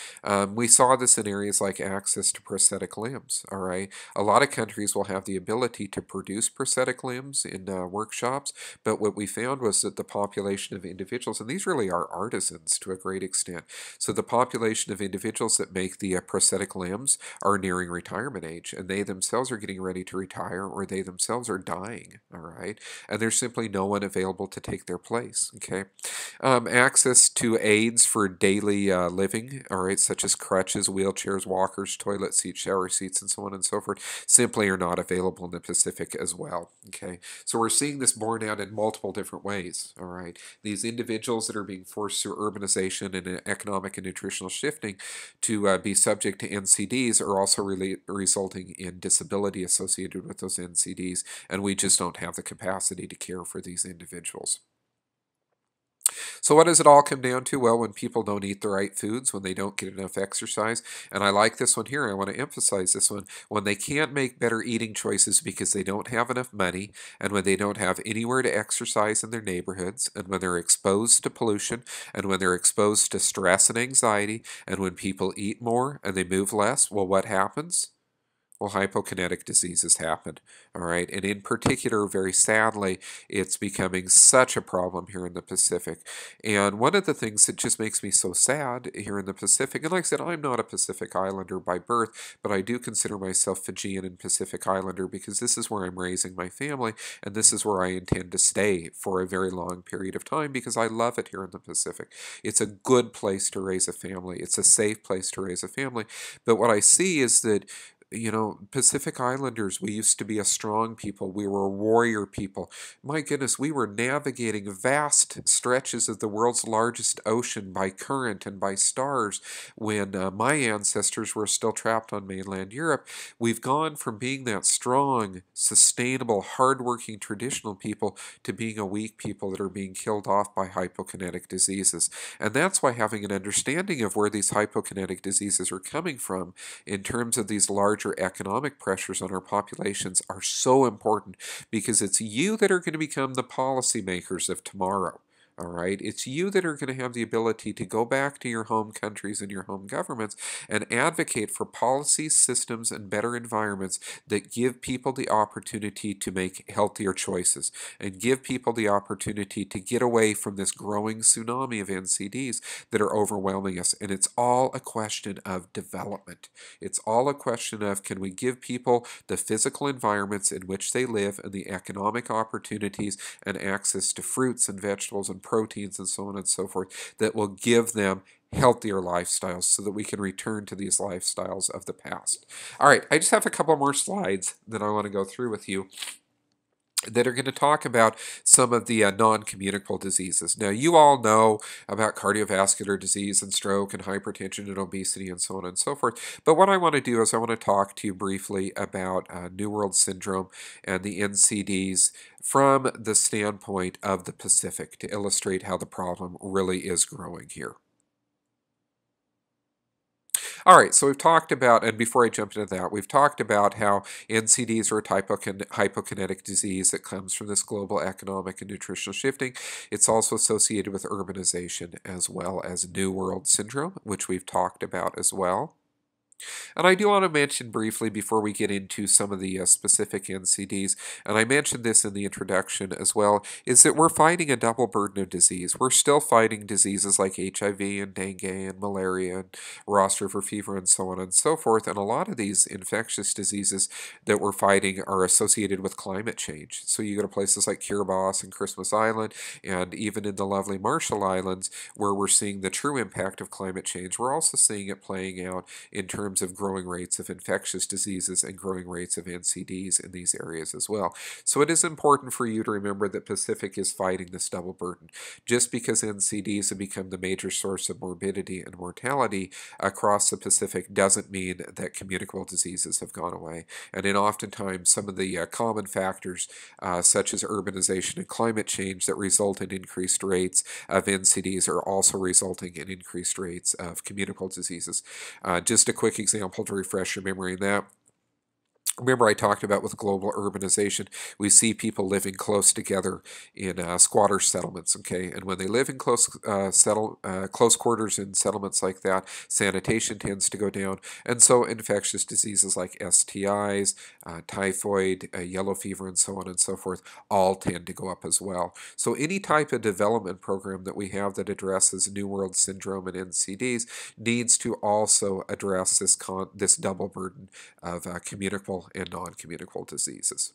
We saw this in areas like access to prosthetic limbs. All right, a lot of countries will have the ability to produce prosthetic limbs in workshops, but what we found was that the population of individuals, and these really are artisans to a great extent, so the population of individuals that make the prosthetic limbs are nearing retirement age, and they themselves are getting ready to retire, or they themselves are dying, all right, and there's simply no one available to take their place, okay. Access to aids for daily living, all right, such as crutches, wheelchairs, walkers, toilet seats, shower seats, and so on and so forth, simply are not available in the Pacific as well. Okay, so we're seeing this borne out in multiple different ways. All right, these individuals that are being forced through urbanization and economic and nutritional shifting to be subject to NCDs are also resulting in disability associated with those NCDs, and we just don't have the capacity to care for these individuals. So what does it all come down to? Well, when people don't eat the right foods, when they don't get enough exercise, and I like this one here, I want to emphasize this one, when they can't make better eating choices because they don't have enough money, and when they don't have anywhere to exercise in their neighborhoods, and when they're exposed to pollution, and when they're exposed to stress and anxiety, and when people eat more and they move less, well, what happens? Well, hypokinetic diseases happen, all right? And in particular, very sadly, it's becoming such a problem here in the Pacific. And one of the things that just makes me so sad here in the Pacific, and like I said, I'm not a Pacific Islander by birth, but I do consider myself Fijian and Pacific Islander because this is where I'm raising my family, and this is where I intend to stay for a very long period of time because I love it here in the Pacific. It's a good place to raise a family. It's a safe place to raise a family. But what I see is that Pacific Islanders, we used to be a strong people. We were a warrior people. My goodness, we were navigating vast stretches of the world's largest ocean by current and by stars when my ancestors were still trapped on mainland Europe. We've gone from being that strong, sustainable, hardworking, traditional people to being a weak people that are being killed off by hypokinetic diseases. And that's why having an understanding of where these hypokinetic diseases are coming from in terms of these larger economic pressures on our populations are so important, because it's you that are going to become the policymakers of tomorrow. All right, it's you that are going to have the ability to go back to your home countries and your home governments and advocate for policies, systems, and better environments that give people the opportunity to make healthier choices and give people the opportunity to get away from this growing tsunami of NCDs that are overwhelming us. And it's all a question of development. It's all a question of, can we give people the physical environments in which they live and the economic opportunities and access to fruits and vegetables and proteins and so on and so forth that will give them healthier lifestyles so that we can return to these lifestyles of the past. All right, I just have a couple more slides that I want to go through with you that are going to talk about some of the non-communicable diseases. Now, you all know about cardiovascular disease and stroke and hypertension and obesity and so on and so forth. But what I want to do is I want to talk to you briefly about New World Syndrome and the NCDs from the standpoint of the Pacific to illustrate how the problem really is growing here. All right, so we've talked about, and before I jump into that, we've talked about how NCDs are a hypokinetic disease that comes from this global economic and nutritional shifting. It's also associated with urbanization as well as New World Syndrome, which we've talked about as well. And I do want to mention briefly before we get into some of the specific NCDs, and I mentioned this in the introduction as well, is that we're fighting a double burden of disease. We're still fighting diseases like HIV and dengue and malaria and Ross River fever and so on and so forth. And a lot of these infectious diseases that we're fighting are associated with climate change. So you go to places like Kiribati and Christmas Island, and even in the lovely Marshall Islands, where we're seeing the true impact of climate change, we're also seeing it playing out in terms of growing rates of infectious diseases and growing rates of NCDs in these areas as well. So it is important for you to remember that Pacific is fighting this double burden. Just because NCDs have become the major source of morbidity and mortality across the Pacific doesn't mean that communicable diseases have gone away. And in oftentimes some of the common factors such as urbanization and climate change that result in increased rates of NCDs are also resulting in increased rates of communicable diseases. Just a quick example to refresh your memory in that. Remember I talked about with global urbanization, we see people living close together in squatter settlements, okay? And when they live in close quarters in settlements like that, sanitation tends to go down, and so infectious diseases like STIs, typhoid, yellow fever, and so on and so forth all tend to go up as well. So any type of development program that we have that addresses New World Syndrome and NCDs needs to also address this double burden of communicable and non-communicable diseases.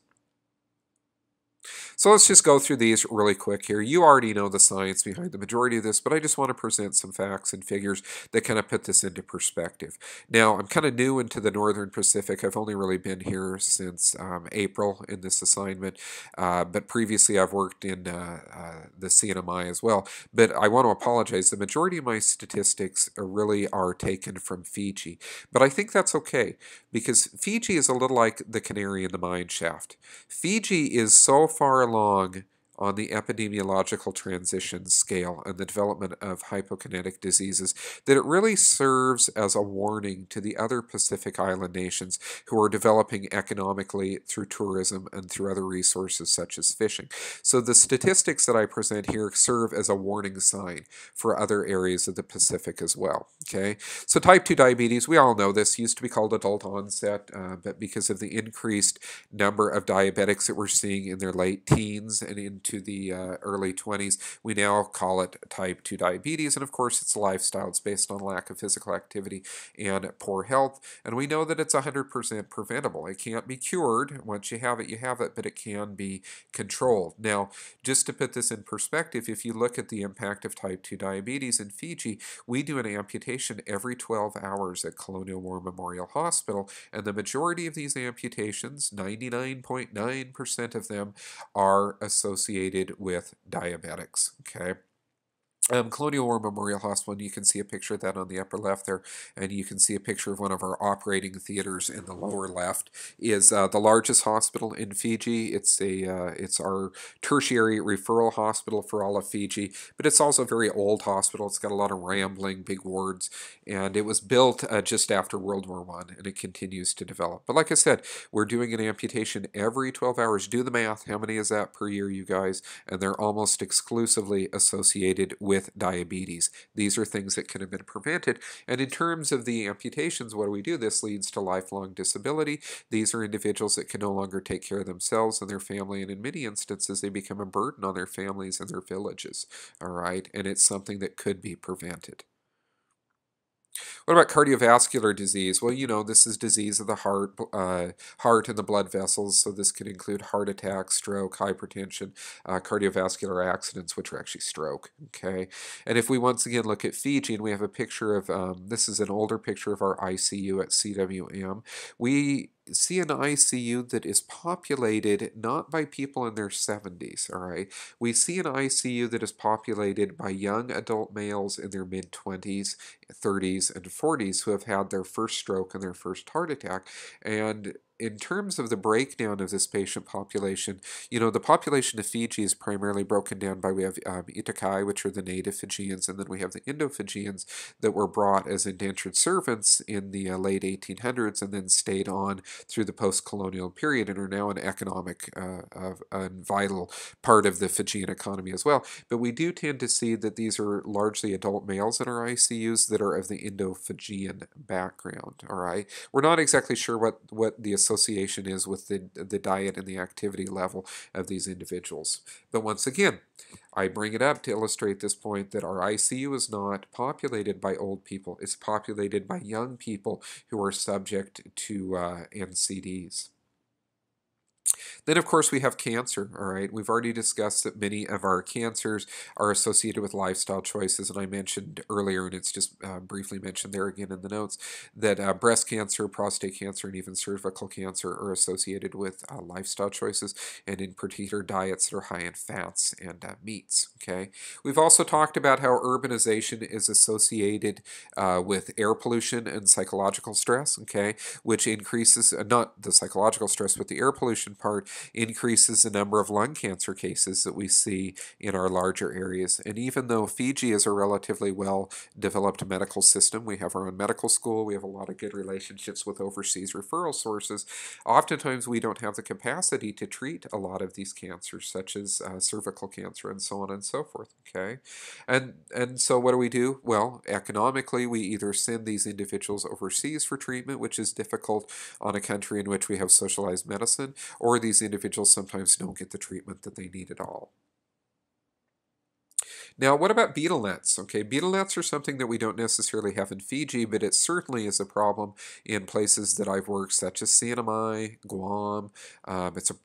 So let's just go through these really quick here. You already know the science behind the majority of this, but I just want to present some facts and figures that kind of put this into perspective. Now, I'm kind of new into the Northern Pacific. I've only really been here since April in this assignment, but previously I've worked in the CNMI as well. But I want to apologize. The majority of my statistics really are taken from Fiji, but I think that's okay because Fiji is a little like the canary in the mine shaft. Fiji is so far along on the epidemiological transition scale and the development of hypokinetic diseases that it really serves as a warning to the other Pacific Island nations who are developing economically through tourism and through other resources such as fishing. So the statistics that I present here serve as a warning sign for other areas of the Pacific as well. Okay, so type 2 diabetes, we all know this, used to be called adult onset, but because of the increased number of diabetics that we're seeing in their late teens and into the early 20s, we now call it type 2 diabetes. And of course, it's a lifestyle. It's based on lack of physical activity and poor health. And we know that it's 100% preventable. It can't be cured. Once you have it, but it can be controlled. Now, just to put this in perspective, if you look at the impact of type 2 diabetes in Fiji, we do an amputation every 12 hours at Colonial War Memorial Hospital. And the majority of these amputations, 99.9% of them, are associated with diabetics, okay? Colonial War Memorial Hospital, and you can see a picture of that on the upper left there, and you can see a picture of one of our operating theaters in the lower left. Is the largest hospital in Fiji. It's our tertiary referral hospital for all of Fiji, but it's also a very old hospital. It's got a lot of rambling, big wards, and it was built just after World War I, and it continues to develop. But like I said, we're doing an amputation every 12 hours. Do the math. How many is that per year, you guys? And they're almost exclusively associated with diabetes. These are things that can have been prevented. And in terms of the amputations, what do we do? This leads to lifelong disability. These are individuals that can no longer take care of themselves and their family, and in many instances, they become a burden on their families and their villages. All right, and it's something that could be prevented. What about cardiovascular disease? Well, you know, this is disease of the heart and the blood vessels. So this could include heart attack, stroke, hypertension, cardiovascular accidents, which are actually stroke. Okay, and if we once again look at Fiji, and we have a picture of this is an older picture of our ICU at CWM. We see an ICU that is populated not by people in their 70s, all right? We see an ICU that is populated by young adult males in their mid-20s, 30s, and 40s who have had their first stroke and their first heart attack. And in terms of the breakdown of this patient population, you know, the population of Fiji is primarily broken down by, we have Itakai, which are the native Fijians, and then we have the Indo-Fijians that were brought as indentured servants in the late 1800s and then stayed on through the post-colonial period and are now an economic and vital part of the Fijian economy as well. But we do tend to see that these are largely adult males in our ICUs that are of the Indo-Fijian background, all right? We're not exactly sure what the association is with the diet and the activity level of these individuals. But once again, I bring it up to illustrate this point that our ICU is not populated by old people. It's populated by young people who are subject to NCDs. Then, of course, we have cancer, all right? We've already discussed that many of our cancers are associated with lifestyle choices, and I mentioned earlier, and it's just briefly mentioned there again in the notes, that breast cancer, prostate cancer, and even cervical cancer are associated with lifestyle choices, and in particular, diets that are high in fats and meats, okay? We've also talked about how urbanization is associated with air pollution and psychological stress, okay, which increases, not the psychological stress, but the air pollution part increases the number of lung cancer cases that we see in our larger areas. And even though Fiji is a relatively well-developed medical system, we have our own medical school, we have a lot of good relationships with overseas referral sources, oftentimes we don't have the capacity to treat a lot of these cancers, such as cervical cancer and so on and so forth, okay? And so what do? Well, economically, we either send these individuals overseas for treatment, which is difficult on a country in which we have socialized medicine, or these individuals sometimes don't get the treatment that they need at all. Now, what about beetle nets? Okay, beetle nets are something that we don't necessarily have in Fiji, but it certainly is a problem in places that I've worked, such as Tsunami, Guam.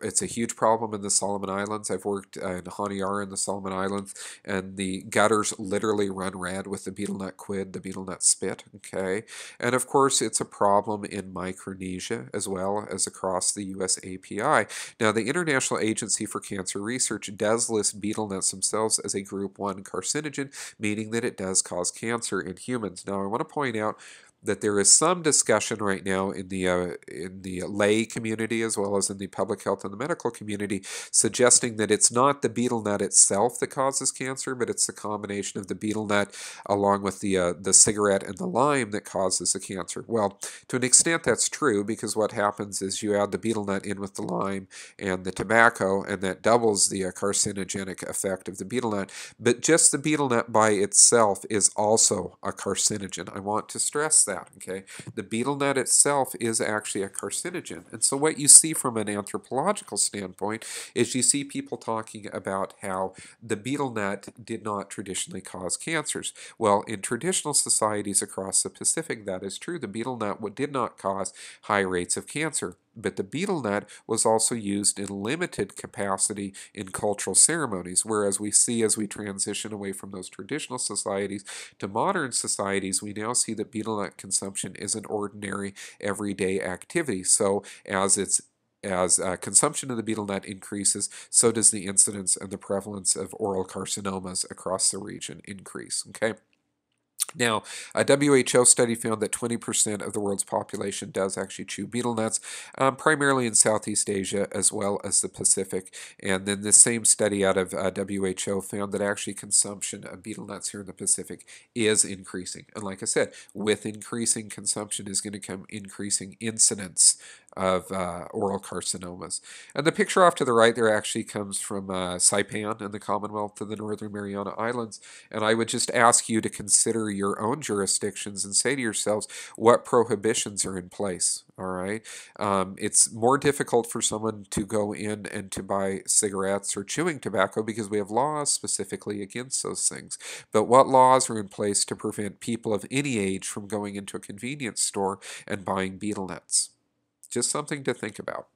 It's a huge problem in the Solomon Islands. I've worked in Honiara in the Solomon Islands, and the gutters literally run red with the beetle net quid, the beetle net spit, okay? And of course, it's a problem in Micronesia as well as across the US API. Now, the International Agency for Cancer Research does list beetle nets themselves as a group 1 carcinogen, meaning that it does cause cancer in humans. Now, I want to point out that there is some discussion right now in the lay community as well as in the public health and the medical community suggesting that it's not the beetle nut itself that causes cancer, but it's the combination of the beetle nut along with the cigarette and the lime that causes the cancer. Well, to an extent that's true, because what happens is you add the beetle nut in with the lime and the tobacco, and that doubles the carcinogenic effect of the beetle nut. But just the beetle nut by itself is also a carcinogen. I want to stress that. Okay, the beetle nut itself is actually a carcinogen. And so what you see from an anthropological standpoint is you see people talking about how the beetle nut did not traditionally cause cancers. Well, in traditional societies across the Pacific, that is true. The beetle nut did not cause high rates of cancer. But the beetle nut was also used in limited capacity in cultural ceremonies, whereas we see as we transition away from those traditional societies to modern societies, we now see that beetle nut consumption is an ordinary, everyday activity. So as it's as consumption of the betel nut increases, so does the incidence and the prevalence of oral carcinomas across the region increase. Okay. Now, a WHO study found that 20% of the world's population does actually chew betel nuts, primarily in Southeast Asia as well as the Pacific. And then this same study out of WHO found that actually consumption of betel nuts here in the Pacific is increasing. And like I said, with increasing consumption is going to come increasing incidence of oral carcinomas. And the picture off to the right there actually comes from Saipan in the Commonwealth of the Northern Mariana Islands. And I would just ask you to consider your own jurisdictions and say to yourselves what prohibitions are in place. All right. It's more difficult for someone to go in and to buy cigarettes or chewing tobacco because we have laws specifically against those things. But what laws are in place to prevent people of any age from going into a convenience store and buying betel nuts? Just something to think about.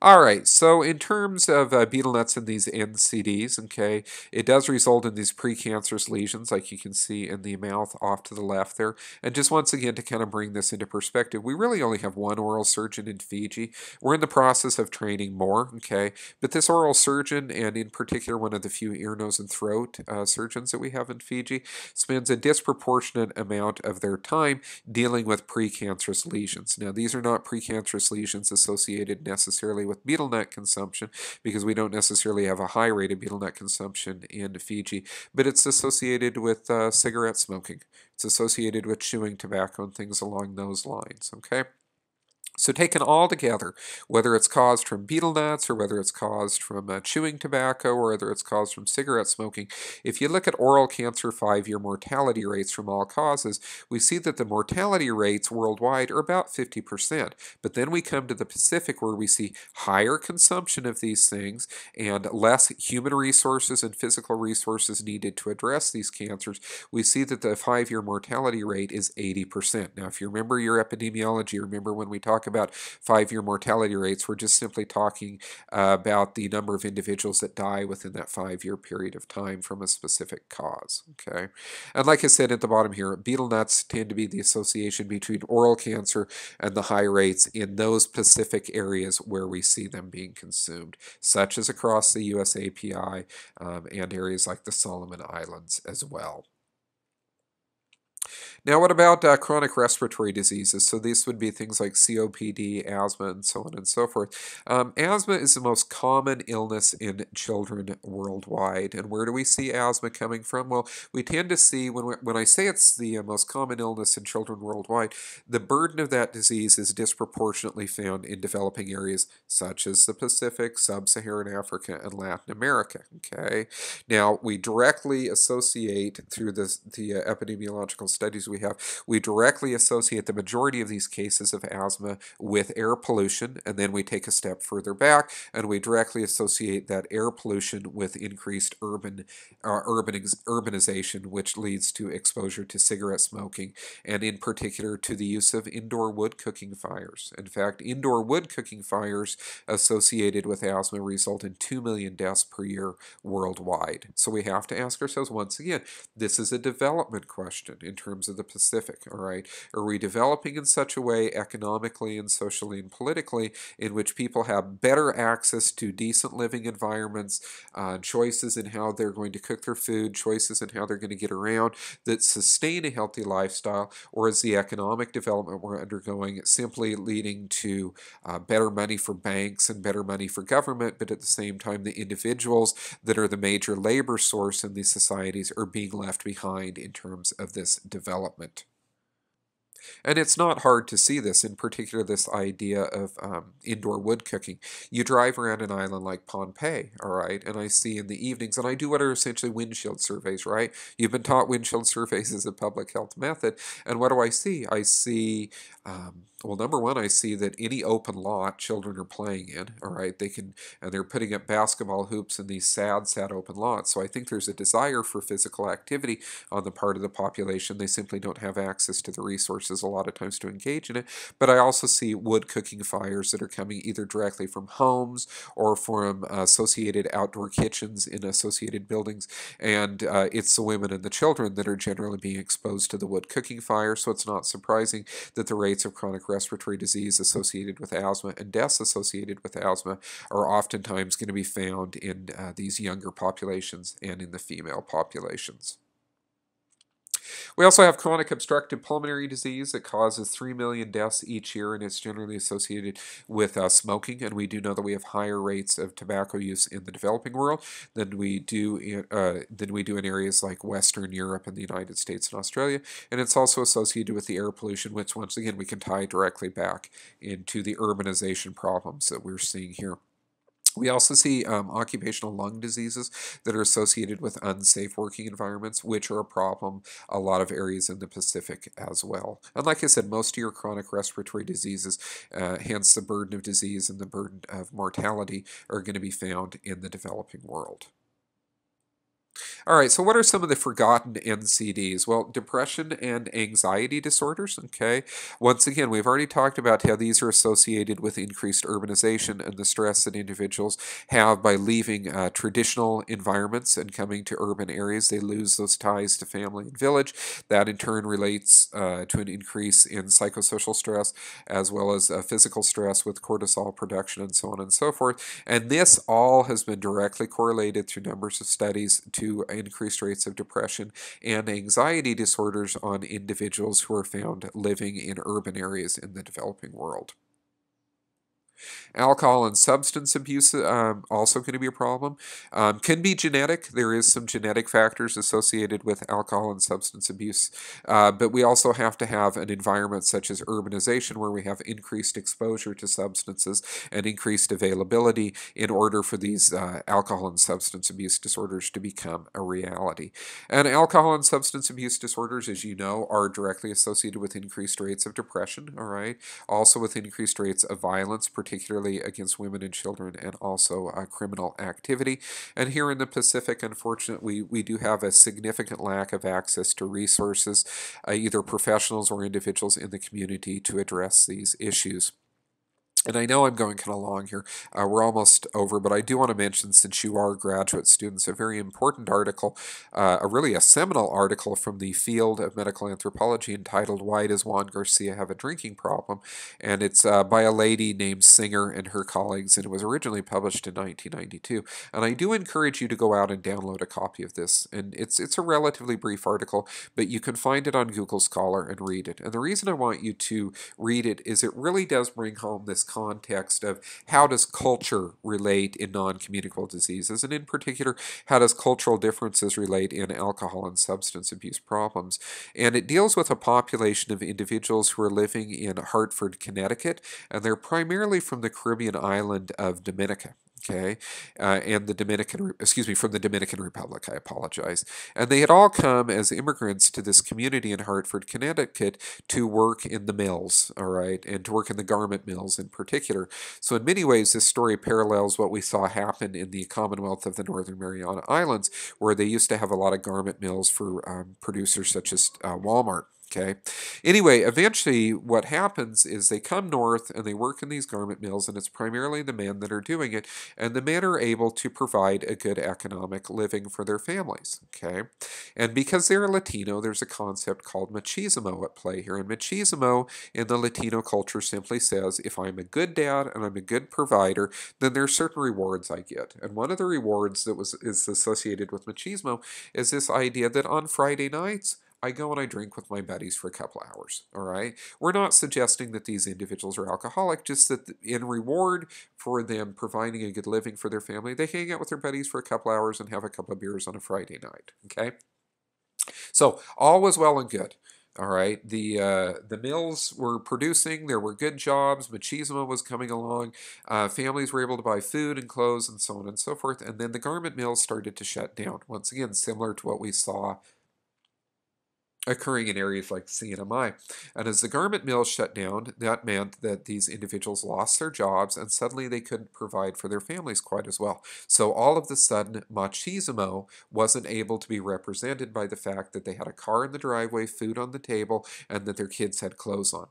All right, so in terms of betel nuts and these NCDs, okay, it does result in these precancerous lesions like you can see in the mouth off to the left there. And just once again, to kind of bring this into perspective, we really only have one oral surgeon in Fiji. We're in the process of training more, okay, but this oral surgeon, and in particular one of the few ear, nose, and throat surgeons that we have in Fiji, spends a disproportionate amount of their time dealing with precancerous lesions. Now, these are not precancerous lesions associated necessarily with betel nut consumption because we don't necessarily have a high rate of betel nut consumption in Fiji, but it's associated with cigarette smoking. It's associated with chewing tobacco and things along those lines, okay? So taken all together, whether it's caused from betel nuts or whether it's caused from chewing tobacco or whether it's caused from cigarette smoking, if you look at oral cancer 5-year mortality rates from all causes, we see that the mortality rates worldwide are about 50%. But then we come to the Pacific where we see higher consumption of these things and less human resources and physical resources needed to address these cancers. We see that the 5-year mortality rate is 80%. Now, if you remember your epidemiology, remember when we talk about 5-year mortality rates, we're just simply talking about the number of individuals that die within that 5-year period of time from a specific cause. Okay, and like I said at the bottom here, betel nuts tend to be the association between oral cancer and the high rates in those specific areas where we see them being consumed, such as across the US API and areas like the Solomon Islands as well. Now, what about chronic respiratory diseases? So these would be things like COPD, asthma, and so on and so forth. Asthma is the most common illness in children worldwide. And where do we see asthma coming from? Well, we tend to see, when I say it's the most common illness in children worldwide, the burden of that disease is disproportionately found in developing areas such as the Pacific, Sub-Saharan Africa, and Latin America. Okay. Now, we directly associate through the epidemiological studies we directly associate the majority of these cases of asthma with air pollution, and then we take a step further back and we directly associate that air pollution with increased urbanization, which leads to exposure to cigarette smoking, and in particular to the use of indoor wood cooking fires. In fact, indoor wood cooking fires associated with asthma result in 2 million deaths per year worldwide. So we have to ask ourselves once again, this is a development question in terms of the Pacific, all right? Are we developing in such a way economically and socially and politically in which people have better access to decent living environments, choices in how they're going to cook their food, choices in how they're going to get around that sustain a healthy lifestyle, or is the economic development we're undergoing simply leading to better money for banks and better money for government, but at the same time the individuals that are the major labor source in these societies are being left behind in terms of this development? And it's not hard to see this, in particular this idea of indoor wood cooking. You drive around an island like Pohnpei, all right, and I see in the evenings, and I do what are essentially windshield surveys, right? You've been taught windshield surveys as a public health method, and what do I see? I see, well, number one, I see that any open lot children are playing in, all right, and they're putting up basketball hoops in these sad open lots. So I think there's a desire for physical activity on the part of the population. They simply don't have access to the resources choices a lot of times to engage in it, but I also see wood cooking fires that are coming either directly from homes or from associated outdoor kitchens in associated buildings, and it's the women and the children that are generally being exposed to the wood cooking fire, so it's not surprising that the rates of chronic respiratory disease associated with asthma and deaths associated with asthma are oftentimes going to be found in these younger populations and in the female populations. We also have chronic obstructive pulmonary disease that causes 3 million deaths each year, and it's generally associated with smoking. And we do know that we have higher rates of tobacco use in the developing world than we do in areas like Western Europe and the United States and Australia. And it's also associated with the air pollution, which once again we can tie directly back into the urbanization problems that we're seeing here. We also see occupational lung diseases that are associated with unsafe working environments, which are a problem a lot of areas in the Pacific as well. And like I said, most of your chronic respiratory diseases, hence the burden of disease and the burden of mortality, are going to be found in the developing world. All right, so what are some of the forgotten NCDs? Well, depression and anxiety disorders, okay? Once again, we've already talked about how these are associated with increased urbanization and the stress that individuals have by leaving traditional environments and coming to urban areas. They lose those ties to family and village. That in turn relates to an increase in psychosocial stress as well as physical stress with cortisol production and so on and so forth. And this all has been directly correlated through numbers of studies to increased rates of depression and anxiety disorders on individuals who are found living in urban areas in the developing world. Alcohol and substance abuse also going to be a problem. Can be genetic. There is some genetic factors associated with alcohol and substance abuse, but we also have to have an environment such as urbanization where we have increased exposure to substances and increased availability in order for these alcohol and substance abuse disorders to become a reality. And alcohol and substance abuse disorders, as you know, are directly associated with increased rates of depression, all right? Also with increased rates of violence, particularly against women and children, and also criminal activity. And here in the Pacific, unfortunately, we do have a significant lack of access to resources, either professionals or individuals in the community to address these issues. And I know I'm going kind of long here. We're almost over, but I do want to mention, since you are graduate students, a very important article, really a seminal article from the field of medical anthropology entitled "Why Does Juan Garcia Have a Drinking Problem?" And it's by a lady named Singer and her colleagues, and it was originally published in 1992. And I do encourage you to go out and download a copy of this. And it's a relatively brief article, but you can find it on Google Scholar and read it. And the reason I want you to read it is it really does bring home this context of how does culture relate in non-communicable diseases, and in particular, how does cultural differences relate in alcohol and substance abuse problems. And it deals with a population of individuals who are living in Hartford, Connecticut, and they're primarily from the Caribbean island of Dominica. Okay, and from the Dominican Republic, I apologize. And they had all come as immigrants to this community in Hartford, Connecticut to work in the mills, all right, and to work in the garment mills in particular. So in many ways, this story parallels what we saw happen in the Commonwealth of the Northern Mariana Islands, where they used to have a lot of garment mills for producers such as Walmart. Okay. Anyway, eventually what happens is they come north and they work in these garment mills, and it's primarily the men that are doing it, and the men are able to provide a good economic living for their families. Okay. And because they're Latino, there's a concept called machismo at play here. And machismo in the Latino culture simply says, if I'm a good dad and I'm a good provider, then there are certain rewards I get. And one of the rewards that is associated with machismo is this idea that on Friday nights, I go and I drink with my buddies for a couple hours, all right? We're not suggesting that these individuals are alcoholic, just that in reward for them providing a good living for their family, they hang out with their buddies for a couple hours and have a couple of beers on a Friday night, okay? So all was well and good. All right, the mills were producing, there were good jobs, machismo was coming along, families were able to buy food and clothes and so on and so forth, and then the garment mills started to shut down. Once again, similar to what we saw occurring in areas like CNMI. And as the garment mills shut down, that meant that these individuals lost their jobs and suddenly they couldn't provide for their families quite as well. So all of a sudden, machismo wasn't able to be represented by the fact that they had a car in the driveway, food on the table, and that their kids had clothes on.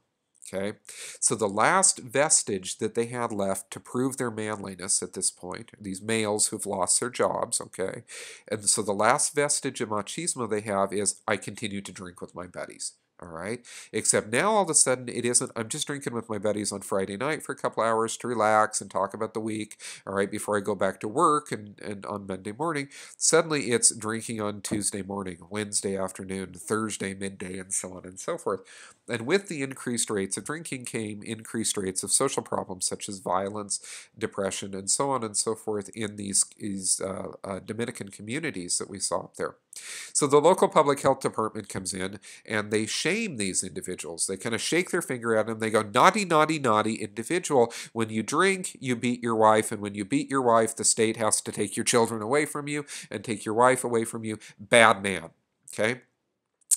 Okay, so the last vestige that they had left to prove their manliness at this point, these males who've lost their jobs, okay, and so the last vestige of machismo they have is, I continue to drink with my buddies. All right. Except now all of a sudden it isn't, I'm just drinking with my buddies on Friday night for a couple hours to relax and talk about the week, all right, before I go back to work and on Monday morning. Suddenly it's drinking on Tuesday morning, Wednesday afternoon, Thursday midday, and so on and so forth. And with the increased rates of drinking came increased rates of social problems such as violence, depression, and so on and so forth in these Dominican communities that we saw up there. So the local public health department comes in and they shame these individuals. They kind of shake their finger at them. They go, naughty, naughty, naughty individual. When you drink, you beat your wife. And when you beat your wife, the state has to take your children away from you and take your wife away from you. Bad man. Okay?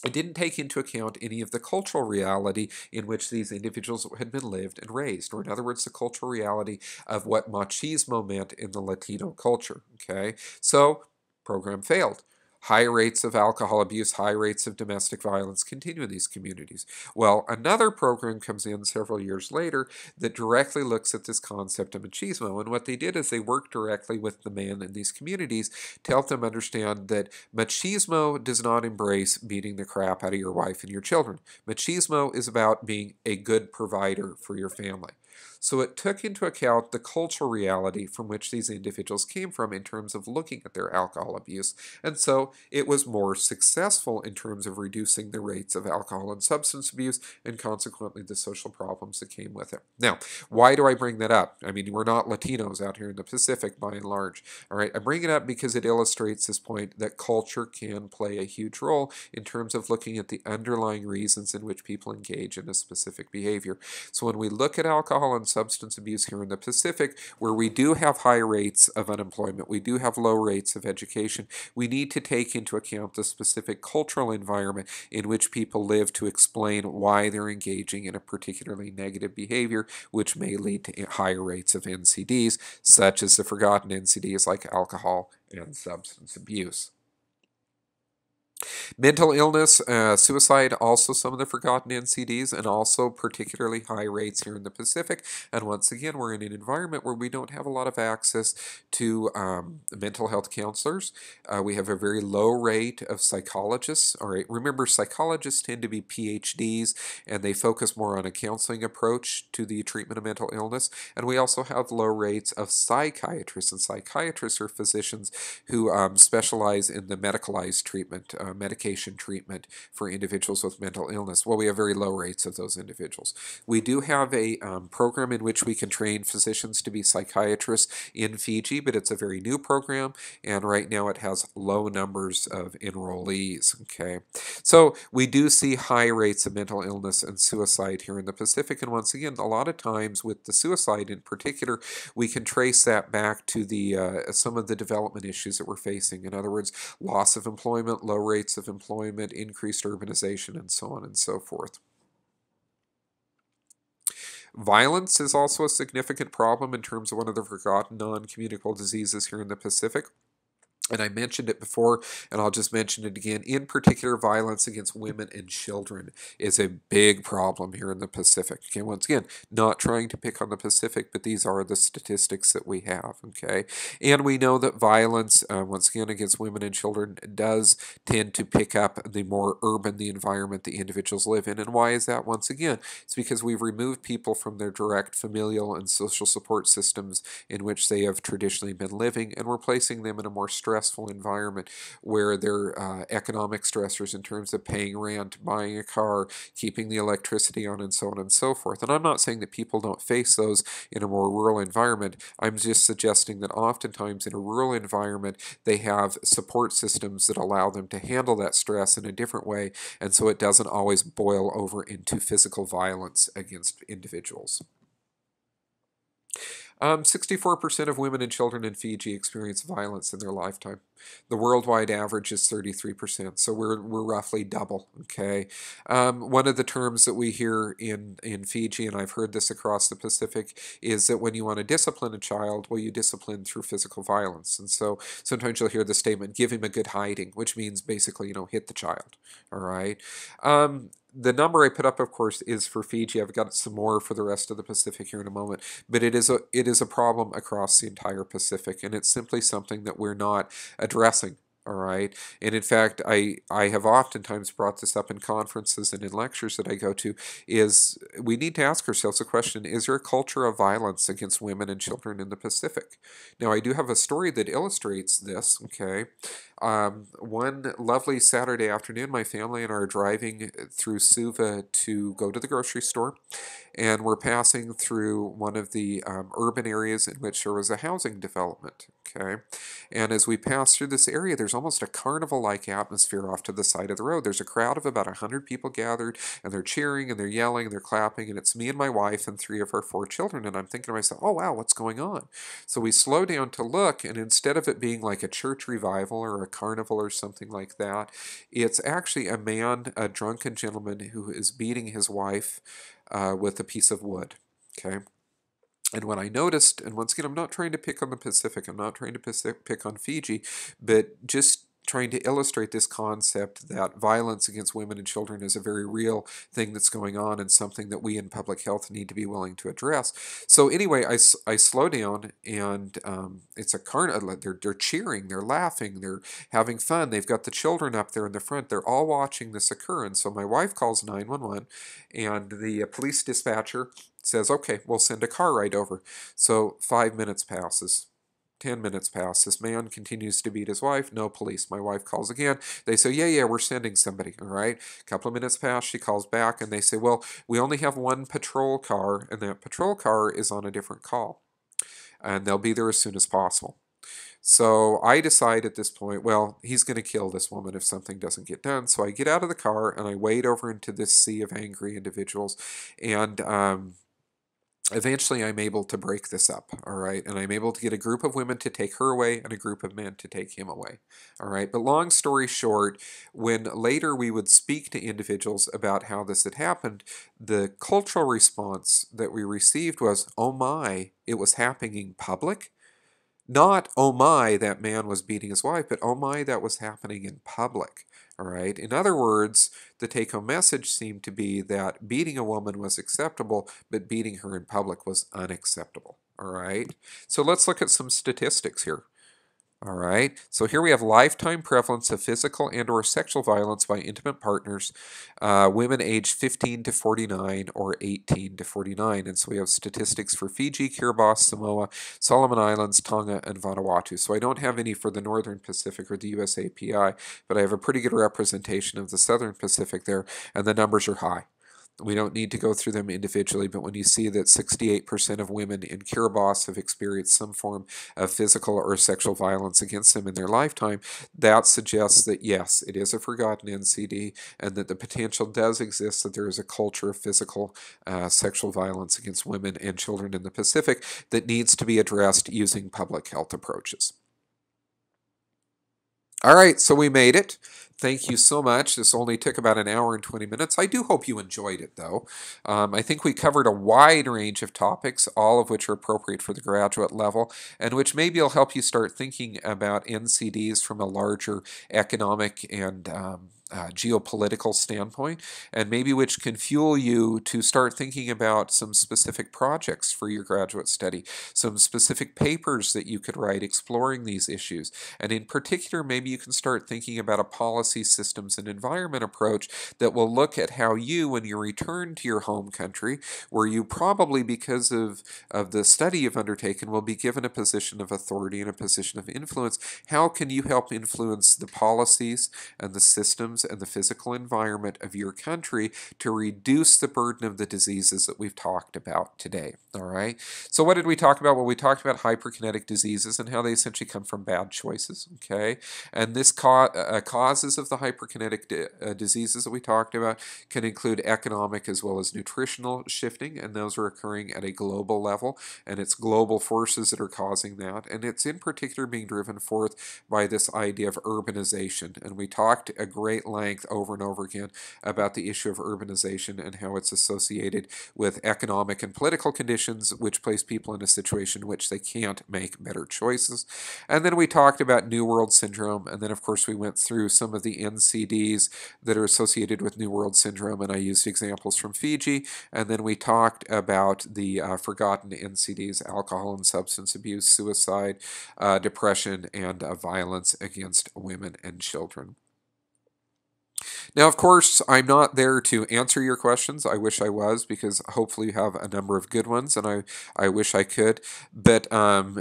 It didn't take into account any of the cultural reality in which these individuals had been lived and raised, or in other words, the cultural reality of what machismo meant in the Latino culture. Okay? So, program failed. High rates of alcohol abuse, high rates of domestic violence continue in these communities. Well, another program comes in several years later that directly looks at this concept of machismo. And what they did is they worked directly with the men in these communities to help them understand that machismo does not embrace beating the crap out of your wife and your children. Machismo is about being a good provider for your family. So it took into account the cultural reality from which these individuals came from in terms of looking at their alcohol abuse. And so it was more successful in terms of reducing the rates of alcohol and substance abuse and consequently the social problems that came with it. Now, why do I bring that up? I mean, we're not Latinos out here in the Pacific by and large. All right, I bring it up because it illustrates this point that culture can play a huge role in terms of looking at the underlying reasons in which people engage in a specific behavior. So when we look at alcohol and substance abuse here in the Pacific, where we do have high rates of unemployment, we do have low rates of education, we need to take into account the specific cultural environment in which people live to explain why they're engaging in a particularly negative behavior, which may lead to higher rates of NCDs, such as the forgotten NCDs like alcohol and substance abuse. Mental illness, suicide, also some of the forgotten NCDs, and also particularly high rates here in the Pacific. And once again, we're in an environment where we don't have a lot of access to mental health counselors. We have a very low rate of psychologists. All right, remember, psychologists tend to be PhDs, and they focus more on a counseling approach to the treatment of mental illness. And we also have low rates of psychiatrists, and psychiatrists are physicians who specialize in the medicalized treatment, medication treatment for individuals with mental illness. Well, we have very low rates of those individuals. We do have a program in which we can train physicians to be psychiatrists in Fiji, but it's a very new program, and right now it has low numbers of enrollees. Okay, so we do see high rates of mental illness and suicide here in the Pacific, and once again, a lot of times with the suicide in particular, we can trace that back to the some of the development issues that we're facing. In other words, loss of employment, low rates of employment, increased urbanization, and so on and so forth. Violence is also a significant problem in terms of one of the forgotten non-communicable diseases here in the Pacific. And I mentioned it before, and I'll just mention it again. In particular, violence against women and children is a big problem here in the Pacific. Okay, once again, not trying to pick on the Pacific, but these are the statistics that we have. Okay, and we know that violence, once again, against women and children does tend to pick up the more urban the environment the individuals live in. And why is that? Once again, it's because we've removed people from their direct familial and social support systems in which they have traditionally been living, and we're placing them in a more stressful environment where their economic stressors in terms of paying rent, buying a car, keeping the electricity on, and so on and so forth. And I'm not saying that people don't face those in a more rural environment. I'm just suggesting that oftentimes in a rural environment, they have support systems that allow them to handle that stress in a different way, and so it doesn't always boil over into physical violence against individuals. 64% of women and children in Fiji experience violence in their lifetime. The worldwide average is 33%, so we're roughly double, okay? One of the terms that we hear in Fiji, and I've heard this across the Pacific, is that when you want to discipline a child, well, you discipline through physical violence. And so sometimes you'll hear the statement, give him a good hiding, which means basically, hit the child, all right? The number I put up, of course, is for Fiji. I've got some more for the rest of the Pacific here in a moment, but it is a problem across the entire Pacific, and it's simply something that we're not addressing. All right. And in fact, I have oftentimes brought this up in conferences and in lectures that I go to, is we need to ask ourselves the question, is there a culture of violence against women and children in the Pacific? Now, I do have a story that illustrates this, okay? One lovely Saturday afternoon, my family and I are driving through Suva to go to the grocery store, and we're passing through one of the urban areas in which there was a housing development, okay? And as we pass through this area, there's almost a carnival-like atmosphere off to the side of the road. There's a crowd of about 100 people gathered, and they're cheering, and they're yelling, and they're clapping, and it's me and my wife and 3 of our 4 children, and I'm thinking to myself, oh wow, what's going on? So we slow down to look, and instead of it being like a church revival or a carnival or something like that, it's actually a man, a drunken gentleman, who is beating his wife with a piece of wood, okay? And when I noticed, and once again, I'm not trying to pick on the Pacific, I'm not trying to pick on Fiji, but just trying to illustrate this concept that violence against women and children is a very real thing that's going on and something that we in public health need to be willing to address. So anyway, I slow down, and it's a carnival. They're cheering, they're laughing, they're having fun. They've got the children up there in the front. They're all watching this occur. And so my wife calls 911, and the police dispatcher says, okay, we'll send a car right over. So 5 minutes passes. 10 minutes pass. This man continues to beat his wife. No police. My wife calls again. They say, yeah, we're sending somebody. All right. A couple of minutes pass. She calls back, and they say, well, we only have 1 patrol car, and that patrol car is on a different call, and they'll be there as soon as possible. So I decide at this point, well, he's going to kill this woman if something doesn't get done. So I get out of the car, and I wade over into this sea of angry individuals, and eventually I'm able to break this up, all right? And I'm able to get a group of women to take her away and a group of men to take him away, all right? But long story short, when later we would speak to individuals about how this had happened, the cultural response that we received was, oh my, it was happening in public? Not, oh my, that man was beating his wife, but oh my, that was happening in public. All right. In other words, the take-home message seemed to be that beating a woman was acceptable, but beating her in public was unacceptable. All right. So let's look at some statistics here. All right, so here we have lifetime prevalence of physical and or sexual violence by intimate partners, women aged 15 to 49 or 18 to 49. And so we have statistics for Fiji, Kiribati, Samoa, Solomon Islands, Tonga, and Vanuatu. So I don't have any for the Northern Pacific or the USAPI, but I have a pretty good representation of the Southern Pacific there, and the numbers are high. We don't need to go through them individually, but when you see that 68% of women in Kiribati have experienced some form of physical or sexual violence against them in their lifetime, that suggests that yes, it is a forgotten NCD, and that the potential does exist that there is a culture of physical sexual violence against women and children in the Pacific that needs to be addressed using public health approaches. All right, so we made it. Thank you so much. This only took about an hour and 20 minutes. I do hope you enjoyed it, though. I think we covered a wide range of topics, all of which are appropriate for the graduate level, and which maybe will help you start thinking about NCDs from a larger economic and geopolitical standpoint, and maybe which can fuel you to start thinking about some specific projects for your graduate study, some specific papers that you could write exploring these issues. And in particular, maybe you can start thinking about a policy, systems, and environment approach that will look at how you, when you return to your home country, where you probably, because of the study you've undertaken, will be given a position of authority and a position of influence, how can you help influence the policies and the systems and the physical environment of your country to reduce the burden of the diseases that we've talked about today, all right? So what did we talk about? Well, we talked about hyperkinetic diseases and how they essentially come from bad choices, okay? And this causes causes of the hyperkinetic diseases that we talked about can include economic as well as nutritional shifting, and those are occurring at a global level, and it's global forces that are causing that, and it's in particular being driven forth by this idea of urbanization. And we talked at great length over and over again about the issue of urbanization and how it's associated with economic and political conditions which place people in a situation in which they can't make better choices. And then we talked about New World Syndrome, and then of course we went through some of the NCDs that are associated with New World Syndrome, and I used examples from Fiji, and then we talked about the forgotten NCDs: alcohol and substance abuse, suicide, depression, and violence against women and children. Now, of course, I'm not there to answer your questions. I wish I was, because hopefully you have a number of good ones, and I wish I could. But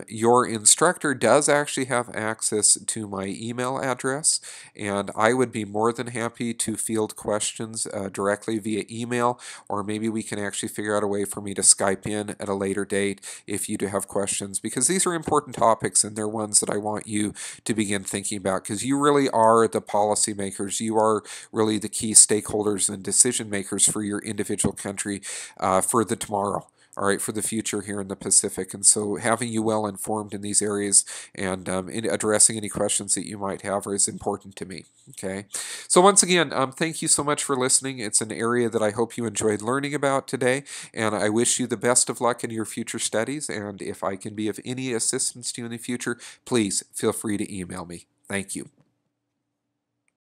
your instructor does actually have access to my email address, and I would be more than happy to field questions directly via email, or maybe we can actually figure out a way for me to Skype in at a later date if you do have questions, because these are important topics, and they're ones that I want you to begin thinking about, because you really are the policymakers. You are really the key stakeholders and decision makers for your individual country for the tomorrow. All right, for the future here in the Pacific. And so having you well informed in these areas and in addressing any questions that you might have is important to me. Okay, so once again, thank you so much for listening. It's an area that I hope you enjoyed learning about today, and I wish you the best of luck in your future studies. And if I can be of any assistance to you in the future, please feel free to email me. Thank you.